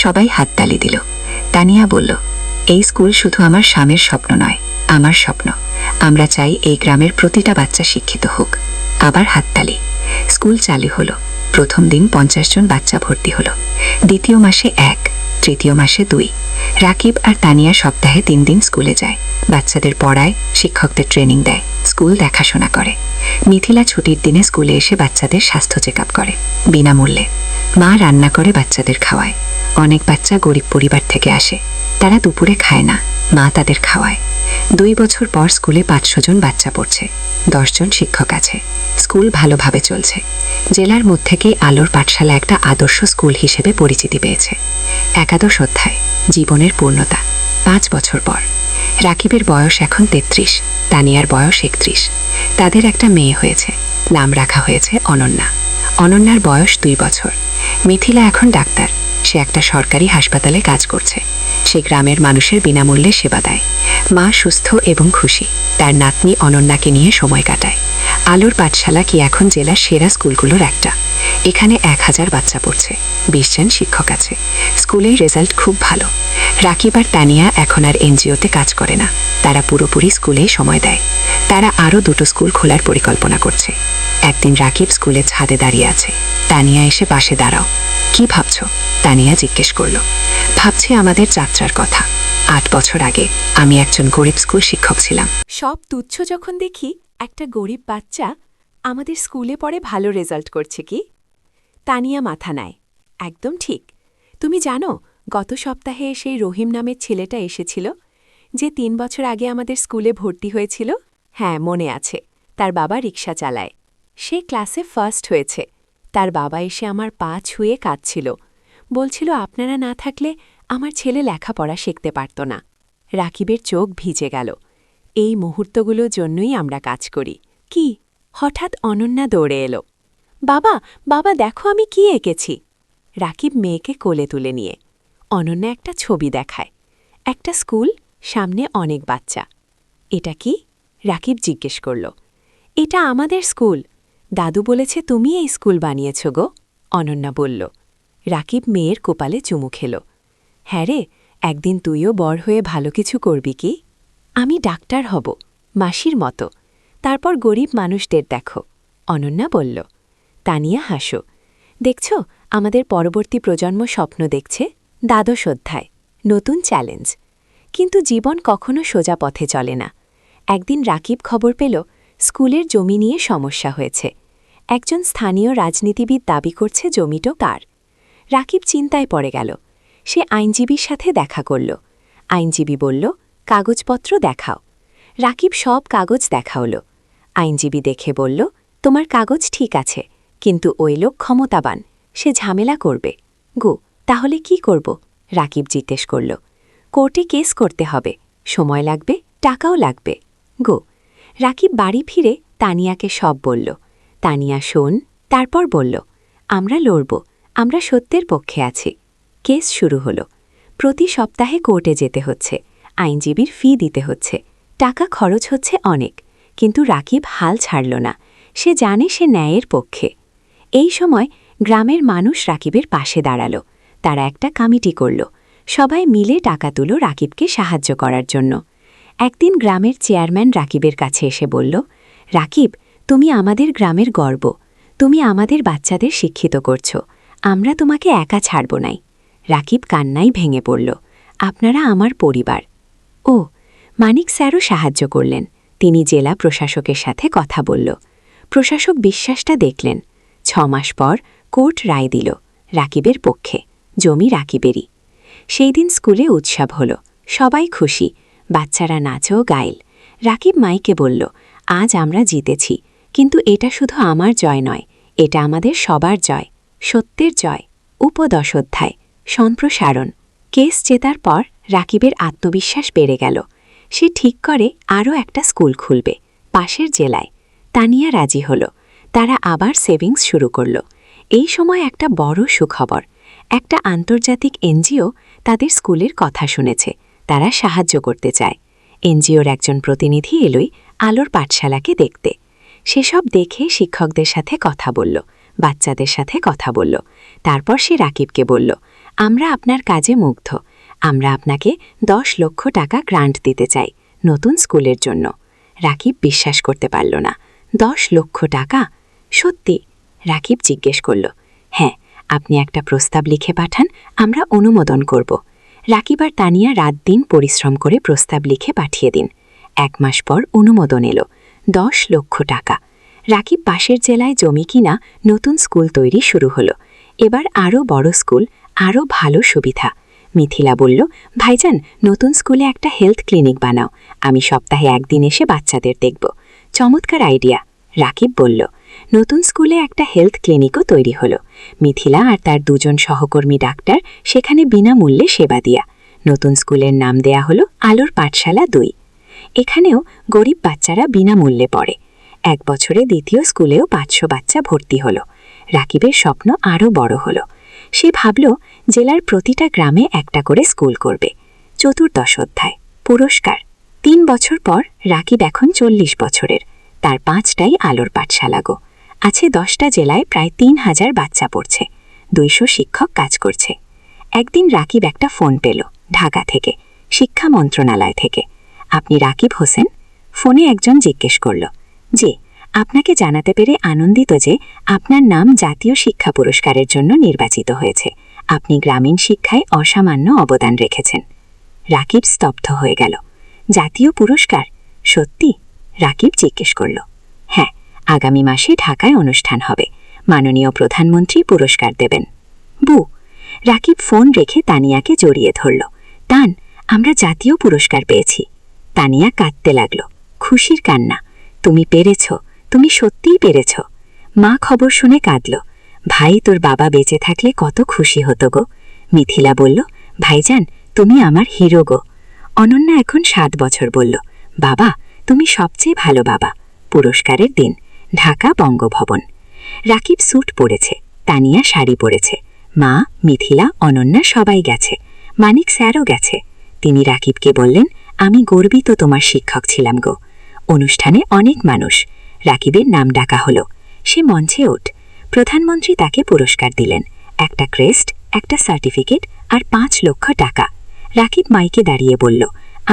সবাই হাততালি দিল। তানিয়া বলল, এই স্কুল শুধু আমার স্বামীর স্বপ্ন নয়, আমার স্বপ্ন। আমরা চাই এই গ্রামের প্রতিটা বাচ্চা শিক্ষিত হোক। আবার হাততালি। স্কুল চালু হলো। প্রথম দিন 50 জন বাচ্চা ভর্তি হলো। দ্বিতীয় মাসে 1, তৃতীয় মাসে 2। রাকিব আর তানিয়া সপ্তাহে 3 দিন স্কুলে যায়। বাচ্চাদের পড়ায়, শিক্ষকদের ট্রেনিং দেয়, স্কুল দেখাশোনা করে। মিথিলা ছুটির দিনে স্কুলে এসে বাচ্চাদের স্বাস্থ্য চেক আপ করে বিনামূল্যে। মা রান্না করে বাচ্চাদের খাওয়ায়। অনেক বাচ্চা গরিব পরিবার থেকে আসে, তারা দুপুরে খায় না, মা তাদের খাওয়ায়। 2 বছর পর স্কুলে 500 জন বাচ্চা পড়ছে, 10 জন শিক্ষক আছে। স্কুল ভালোভাবে চলছে। জেলার মধ্যেই আলোর পাঠশালা একটা আদর্শ স্কুল হিসেবে পরিচিতি পেয়েছে। 11 অধ্যায়, জীবনের পূর্ণতা। 5 বছর পর রাকিবের বয়স এখন 33, তানিয়ার বয়স 31। তাদের একটা মেয়ে হয়েছে, নাম রাখা হয়েছে অনন্যা। অনন্যার বয়স 2 বছর। মিথিলা এখন ডাক্তার, সে একটা সরকারি হাসপাতালে কাজ করছে। সে গ্রামের মানুষের বিনামূল্যে সেবা দেয়। মা সুস্থ এবং খুশি, তার নাতনি অনন্যাকে নিয়ে সময় কাটায়। আলোর পাঠশালা কি এখন জেলার সেরা স্কুলগুলোর একটা। এখানে 1000 বাচ্চা পড়ছে, 20 জন শিক্ষক আছে। স্কুলের রেজাল্ট খুব ভালো। রাকিব আর তানিয়া এখন আর এনজিওতে কাজ করে না, তারা পুরোপুরি স্কুলে সময় দেয়। তারা আরও 2টো স্কুল খোলার পরিকল্পনা করছে। একদিন রাকিব স্কুলের ছাদে দাঁড়িয়ে আছে। তানিয়া এসে পাশে দাঁড়াও। কি ভাবছ? তানিয়া জিজ্ঞেস করল। ভাবছি আমাদের যাত্রার কথা। 8 বছর আগে আমি একজন গরিব স্কুল শিক্ষক ছিলাম। সব তুচ্ছ যখন দেখি, একটা গরিব বাচ্চা আমাদের স্কুলে পড়ে ভালো রেজাল্ট করছে কি? তানিয়া মাথা নেয়। একদম ঠিক। তুমি জানো, গত সপ্তাহে সেই রহিম নামের ছেলেটা এসেছিল, যে 3 বছর আগে আমাদের স্কুলে ভর্তি হয়েছিল? হ্যাঁ, মনে আছে। তার বাবা রিক্সা চালায়। সে ক্লাসে ফার্স্ট হয়েছে। তার বাবা এসে আমার পা ছুঁয়ে কাঁদছিল, বলছিল আপনারা না থাকলে আমার ছেলে লেখাপড়া শিখতে পারত না। রাকিবের চোখ ভিজে গেল। এই মুহূর্তগুলোর জন্যই আমরা কাজ করি। কি? হঠাৎ অনন্যা দৌড়ে এলো। বাবা, বাবা দেখো আমি কি এঁকেছি। রাকিব মেয়েকে কোলে তুলে নিয়ে অনন্যা একটা ছবি দেখায়। একটা স্কুল, সামনে অনেক বাচ্চা। এটা কি? রাকিব জিজ্ঞেস করল। এটা আমাদের স্কুল। দাদু বলেছে তুমি এই স্কুল বানিয়েছ গো, অনন্যা বলল। রাকিব মেয়ের কোপালে চুমু খেল। হ্যাঁ রে, একদিন তুইও বড় হয়ে ভালো কিছু করবি কি? আমি ডাক্তার হব, মাসির মতো। তারপর গরিব মানুষদের দেখো, অনন্যা বলল। তানিয়া হাসো। দেখছ, আমাদের পরবর্তী প্রজন্ম স্বপ্ন দেখছে। 12 অধ্যায়, নতুন চ্যালেঞ্জ। কিন্তু জীবন কখনো সোজা পথে চলে না। একদিন রাকিব খবর পেল স্কুলের জমি নিয়ে সমস্যা হয়েছে। একজন স্থানীয় রাজনীতিবিদ দাবি করছে জমিটো তার। রাকিব চিন্তায় পড়ে গেল। সে আইনজীবীর সাথে দেখা করল। আইনজীবী বলল, কাগজপত্র দেখাও। রাকিব সব কাগজ দেখাওল। আইনজীবী দেখে বলল, তোমার কাগজ ঠিক আছে, কিন্তু ওই লোক ক্ষমতাবান, সে ঝামেলা করবে। গো, তাহলে কি করব? রাকিব জিজ্ঞেস করল। কোর্টে কেস করতে হবে, সময় লাগবে, টাকাও লাগবে। গো। রাকিব বাড়ি ফিরে তানিয়াকে সব বলল। তানিয়া শোন, তারপর বলল, আমরা লড়ব, আমরা সত্যের পক্ষে আছি। কেস শুরু হলো। প্রতি সপ্তাহে কোর্টে যেতে হচ্ছে, আইনজীবীর ফি দিতে হচ্ছে, টাকা খরচ হচ্ছে অনেক, কিন্তু রাকিব হাল ছাড়ল না। সে জানে সে ন্যায়ের পক্ষে। এই সময় গ্রামের মানুষ রাকিবের পাশে দাঁড়াল। তারা একটা কমিটি করল। সবাই মিলে টাকা তুলো রাকিবকে সাহায্য করার জন্য। একদিন গ্রামের চেয়ারম্যান রাকিবের কাছে এসে বলল, রাকিব, তুমি আমাদের গ্রামের গর্ব, তুমি আমাদের বাচ্চাদের শিক্ষিত করছ, আমরা তোমাকে একা ছাড়ব নাই। রাকিব কান্নায় ভেঙে পড়ল। আপনারা আমার পরিবার। ও, মানিক স্যারও সাহায্য করলেন। তিনি জেলা প্রশাসকের সাথে কথা বলল। প্রশাসক বিশ্বাসটা দেখলেন। 6 মাস পর কোর্ট রায় দিল রাকিবের পক্ষে, জমি রাকিবেরই। সেই দিন স্কুলে উৎসব হল, সবাই খুশি, বাচ্চারা নাচও গাইল। রাকিব মাইকে বলল, আজ আমরা জিতেছি, কিন্তু এটা শুধু আমার জয় নয়, এটা আমাদের সবার জয়, সত্যের জয়। উপদশ অধ্যায় সম্প্রসারণ। কেস জেতার পর রাকিবের আত্মবিশ্বাস বেড়ে গেল। সে ঠিক করে আরও একটা স্কুল খুলবে পাশের জেলায়। তানিয়া রাজি হল। তারা আবার সেভিংস শুরু করল। এই সময় একটা বড় সুখবর। একটা আন্তর্জাতিক এনজিও তাদের স্কুলের কথা শুনেছে। তারা সাহায্য করতে চায়। এনজিওর একজন প্রতিনিধি এলোই আলোর পাঠশালাকে দেখতে। সেসব দেখে শিক্ষকদের সাথে কথা বলল, বাচ্চাদের সাথে কথা বলল। তারপর সে রাকিবকে বলল, আমরা আপনার কাজে মুগ্ধ। আমরা আপনাকে 10 লক্ষ টাকা গ্রান্ট দিতে চাই নতুন স্কুলের জন্য। রাকিব বিশ্বাস করতে পারল না। 10 লক্ষ টাকা? সত্যি? রাকিব জিজ্ঞেস করল। হ্যাঁ, আপনি একটা প্রস্তাব লিখে পাঠান, আমরা অনুমোদন করব। রাকিব আর তানিয়া রাত দিন পরিশ্রম করে প্রস্তাব লিখে পাঠিয়ে দিন। 1 মাস পর অনুমোদন এলো। 10 লক্ষ টাকা। রাকিব পাশের জেলায় জমি কিনা নতুন স্কুল তৈরি শুরু হলো। এবার আরও বড় স্কুল, আরও ভালো সুবিধা। মিথিলা বলল, ভাইজান, নতুন স্কুলে একটা হেলথ ক্লিনিক বানাও। আমি সপ্তাহে 1 দিন এসে বাচ্চাদের দেখব। চমৎকার আইডিয়া। রাকিব বলল। নতুন স্কুলে একটা হেলথ ক্লিনিকও তৈরি হলো। মিথিলা আর তার 2 জন সহকর্মী ডাক্তার সেখানে বিনামূল্যে সেবা দিয়া। নতুন স্কুলের নাম দেয়া হলো আলোর পাঠশালা 2। এখানেও গরিব বাচ্চারা বিনামূল্যে পড়ে। 1 বছরে দ্বিতীয় স্কুলেও 500 বাচ্চা ভর্তি হলো। রাকিবের স্বপ্ন আরও বড় হলো। সে ভাবল জেলার প্রতিটা গ্রামে একটা করে স্কুল করবে। চতুর্দশ অধ্যায় পুরস্কার। 3 বছর পর রাকিব এখন 40 বছরের। তার 5টাই আলোর পাঠশালা গো। আছে 10টা জেলায় প্রায় 3000 বাচ্চা পড়ছে। 200 শিক্ষক কাজ করছে। একদিন রাকিব একটা ফোন পেল ঢাকা থেকে, শিক্ষা মন্ত্রণালয় থেকে। আপনি রাকিব হোসেন? ফোনে একজন জিজ্ঞেস করল। জি, আপনাকে জানাতে পেরে আনন্দিত যে আপনার নাম জাতীয় শিক্ষা পুরস্কারের জন্য নির্বাচিত হয়েছে। আপনি গ্রামীণ শিক্ষায় অসামান্য অবদান রেখেছেন। রাকিব স্তব্ধ হয়ে গেল। জাতীয় পুরস্কার? সত্যি? রাকিব জিজ্ঞেস করল। হ্যাঁ, আগামী মাসে ঢাকায় অনুষ্ঠান হবে। মাননীয় প্রধানমন্ত্রী পুরস্কার দেবেন। বু! রাকিব ফোন রেখে তানিয়াকে জড়িয়ে ধরল। তান, আমরা জাতীয় পুরস্কার পেয়েছি। তানিয়া কাঁদতে লাগল। খুশির কান্না। তুমি পেরেছ, তুমি সত্যিই পেরেছ। মা খবর শুনে কাঁদল। ভাই, তোর বাবা বেঁচে থাকলে কত খুশি হতো গো। মিথিলা বলল, ভাইজান, তুমি আমার হিরো গো। অনন্যা এখন 7 বছর বলল, বাবা, তুমি সবচেয়ে ভালো বাবা। পুরস্কারের দিন, ঢাকা বঙ্গভবন। রাকিব স্যুট পরেছে, তানিয়া শাড়ি পরেছে। মা, মিথিলা, অনন্যা সবাই গেছে। মানিক স্যারও গেছে। তিনি রাকিবকে বললেন, আমি গর্বিত তোমার শিক্ষক ছিলাম গো। অনুষ্ঠানে অনেক মানুষ। রাকিবের নাম ডাকা হলো। সে মঞ্চে ওঠ। প্রধানমন্ত্রী তাকে পুরস্কার দিলেন। একটা ক্রেস্ট, একটা সার্টিফিকেট আর 5 লক্ষ টাকা। রাকিব মাইকে দাঁড়িয়ে বলল,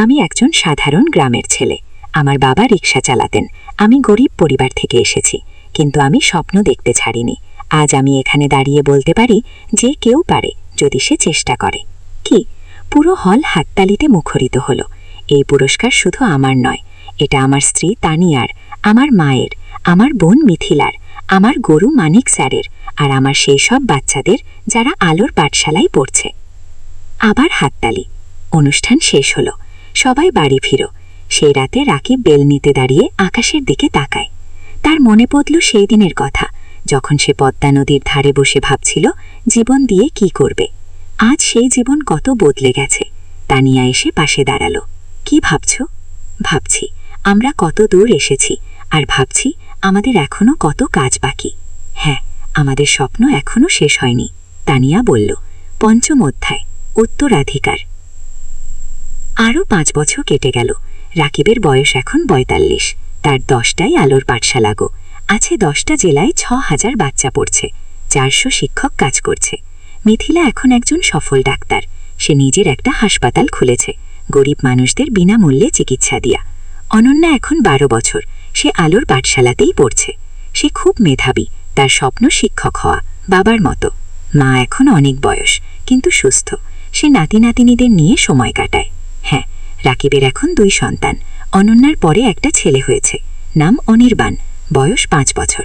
আমি একজন সাধারণ গ্রামের ছেলে। আমার বাবা রিক্সা চালাতেন। আমি গরিব পরিবার থেকে এসেছি, কিন্তু আমি স্বপ্ন দেখতে ছাড়িনি। আজ আমি এখানে দাঁড়িয়ে বলতে পারি যে কেউ পারে যদি সে চেষ্টা করে। কি? পুরো হল হাততালিতে মুখরিত হলো। এই পুরস্কার শুধু আমার নয়, এটা আমার স্ত্রী তানিয়ার, আমার মায়ের, আমার বোন মিথিলার, আমার গরু মানিক স্যারের, আর আমার সেই সব বাচ্চাদের যারা আলোর পাঠশালায় পড়ছে। আবার হাততালি। অনুষ্ঠান শেষ হলো। সবাই বাড়ি ফিরো। সেই রাতে রাকিব বেল নিতে দাঁড়িয়ে আকাশের দিকে তাকায়। তার মনে পড়ল সেই দিনের কথা, যখন সে পদ্মা নদীর ধারে বসে ভাবছিল জীবন দিয়ে কি করবে। আজ সেই জীবন কত বদলে গেছে। তানিয়া এসে পাশে দাঁড়ালো। কি ভাবছ? ভাবছি আমরা কত দূর এসেছি, আর ভাবছি আমাদের এখনো কত কাজ বাকি। হ্যাঁ, আমাদের স্বপ্ন এখনো শেষ হয়নি। তানিয়া বলল। 5ম অধ্যায় উত্তরাধিকার। আরও 5 বছর কেটে গেল। রাকিবের বয়স এখন 42। তার 10টাই আলোর পাঠশালা গো। আছে 10টা জেলায় 6000 বাচ্চা পড়ছে। 400 শিক্ষক কাজ করছে। মিথিলা এখন একজন সফল ডাক্তার। সে নিজের একটা হাসপাতাল খুলেছে, গরিব মানুষদের বিনামূল্যে চিকিৎসা দিয়া। অনন্যা এখন 12 বছর। সে আলোর পাঠশালাতেই পড়ছে। সে খুব মেধাবী। তার স্বপ্ন শিক্ষক হওয়া, বাবার মতো। মা এখন অনেক বয়স, কিন্তু সুস্থ। সে নাতি নাতিনীদের নিয়ে সময় কাটায়। হ্যাঁ, রাকিবের এখন 2 সন্তান। অনন্যার পরে একটা ছেলে হয়েছে, নাম অনির্বাণ, বয়স 5 বছর।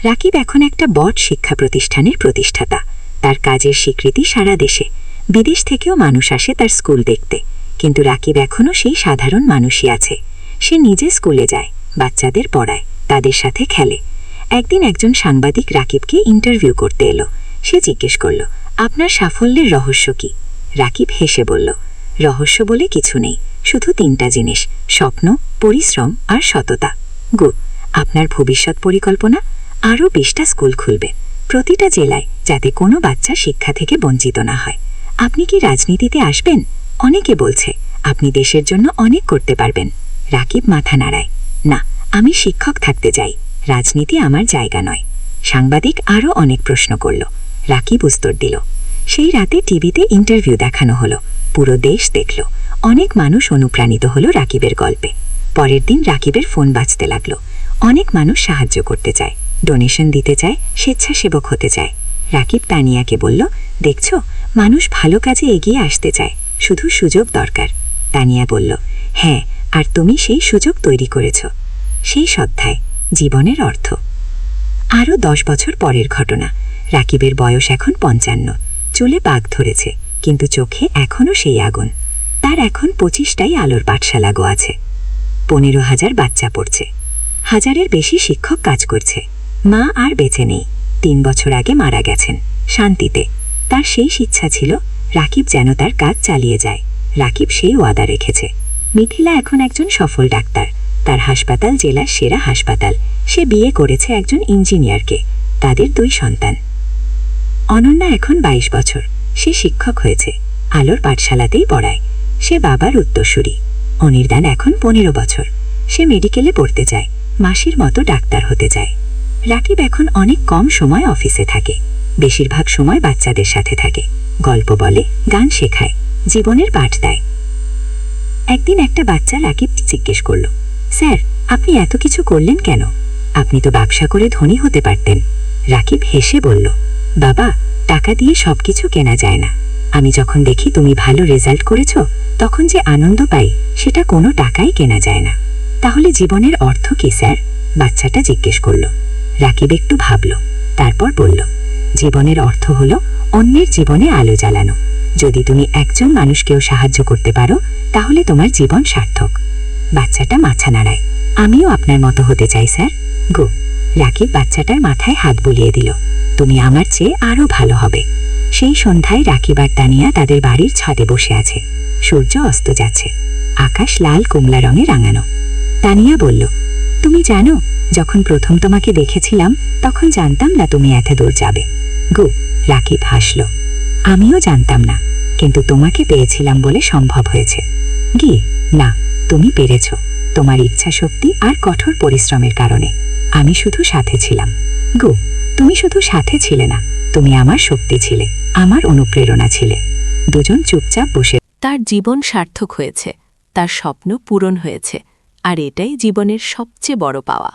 রাকিব এখন একটা বড় শিক্ষা প্রতিষ্ঠানের প্রতিষ্ঠাতা। তার কাজের স্বীকৃতি সারা দেশে। বিদেশ থেকেও মানুষ আসে তার স্কুল দেখতে। কিন্তু রাকিব এখনও সেই সাধারণ মানুষই আছে। সে নিজে স্কুলে যায়, বাচ্চাদের পড়ায়, তাদের সাথে খেলে। একদিন একজন সাংবাদিক রাকিবকে ইন্টারভিউ করতে এলো। সে জিজ্ঞেস করল, আপনার সাফল্যের রহস্য কি? রাকিব হেসে বলল, রহস্য বলে কিছু নেই, শুধু 3টা জিনিস: স্বপ্ন, পরিশ্রম আর সততা। গো, আপনার ভবিষ্যৎ পরিকল্পনা? আরও 20টা স্কুল খুলবে, প্রতিটা জেলায়, যাতে কোনো বাচ্চা শিক্ষা থেকে বঞ্চিত না হয়। আপনি কি রাজনীতিতে আসবেন? অনেকে বলছে আপনি দেশের জন্য অনেক করতে পারবেন। রাকিব মাথা নাড়ায়, না, আমি শিক্ষক থাকতে চাই, রাজনীতি আমার জায়গা নয়। সাংবাদিক আরও অনেক প্রশ্ন করল। রাকিব উত্তর দিল। সেই রাতে টিভিতে ইন্টারভিউ দেখানো হলো, পুরো দেশ দেখল। অনেক মানুষ অনুপ্রাণিত হলো রাকিবের গল্পে। পরের দিন রাকিবের ফোন বাজতে লাগলো। অনেক মানুষ সাহায্য করতে চায়, ডোনেশন দিতে চায়, স্বেচ্ছাসেবক হতে চায়। রাকিব তানিয়াকে বলল, দেখছো, মানুষ ভালো কাজে এগিয়ে আসতে চায়, শুধু সুযোগ দরকার। তানিয়া বলল, হ্যাঁ, আর তুমি সেই সুযোগ তৈরি করেছ। সেই শ্রদ্ধায় জীবনের অর্থ। আরও 10 বছর পরের ঘটনা। রাকিবের বয়স এখন 55, চুলে পাক ধরেছে, কিন্তু চোখে এখনও সেই আগুন। তার এখন 25টাই আলোর পাঠশালা গো আছে। 15,000 বাচ্চা পড়ছে, 1000-এর বেশি শিক্ষক কাজ করছে। মা আর বেঁচে নেই, 3 বছর আগে মারা গেছেন শান্তিতে। তার সেই ইচ্ছা ছিল রাকিব যেন তার কাজ চালিয়ে যায়। রাকিব সেই ওয়াদা রেখেছে। মিথিলা এখন একজন সফল ডাক্তার, তার হাসপাতাল জেলার সেরা হাসপাতাল। সে বিয়ে করেছে একজন ইঞ্জিনিয়ারকে, তাদের 2 সন্তান। অনন্যা এখন 22 বছর, সে শিক্ষক হয়েছে, আলোর পাঠশালাতেই পড়ায়। সে বাবার উত্তরসূরি। অনির্বাণ এখন 15 বছর, সে মেডিকেলে পড়তে চায়, মাসির মতো ডাক্তার হতে চায়। রাকিব এখন অনেক কম সময় অফিসে থাকে, বেশিরভাগ সময় বাচ্চাদের সাথে থাকে, গল্প বলে, গান শেখায়, জীবনের পাঠ দেয়। একদিন একটা বাচ্চা রাকিব জিজ্ঞেস করল, স্যার, আপনি এত কিছু করলেন কেন? আপনি তো ব্যবসা করে ধনী হতে পারতেন। রাকিব হেসে বলল, বাবা, টাকা দিয়ে সবকিছু কেনা যায় না। আমি যখন দেখি তুমি ভালো রেজাল্ট করেছ, তখন যে আনন্দ পাই, সেটা কোনো টাকাই কেনা যায় না। তাহলে জীবনের অর্থ কি স্যার? বাচ্চাটা জিজ্ঞেস করল। রাকিব একটু ভাবল, তারপর বলল, জীবনের অর্থ হলো অন্যের জীবনে আলো জ্বালানো। যদি তুমি একজন মানুষকেও সাহায্য করতে পারো, তাহলে তোমার জীবন সার্থক। বাচ্চাটা মাথা নাড়ায়, আমিও আপনার মতো হতে চাই স্যার। গো। রাকিব বাচ্চাটার মাথায় হাত বুলিয়ে দিল, তুমি আমার চেয়ে আরও ভালো হবে। সেই সন্ধ্যায় রাকিব আর তানিয়া তাদের বাড়ির ছাদে বসে আছে। সূর্য অস্ত যাচ্ছে, আকাশ লাল কমলা রঙে রাঙানো। তানিয়া বলল, তুমি জানো, যখন প্রথম তোমাকে দেখেছিলাম, তখন জানতাম না তুমি এত দূর যাবে। গো। রাকিব হাসল, আমিও জানতাম না, কিন্তু তোমাকে পেয়েছিলাম বলে সম্ভব হয়েছে। গি। না, তুমি পেরেছ, তোমার ইচ্ছা শক্তি আর কঠোর পরিশ্রমের কারণে। আমি শুধু সাথে ছিলাম। গো। তুমি শুধু সাথে ছিলে না, তুমি আমার শক্তি ছিলে, আমার অনুপ্রেরণা ছিলে। দুজন চুপচাপ বসে। তার জীবন সার্থক হয়েছে, তার স্বপ্ন পূরণ হয়েছে, আর এটাই জীবনের সবচেয়ে বড় পাওয়া।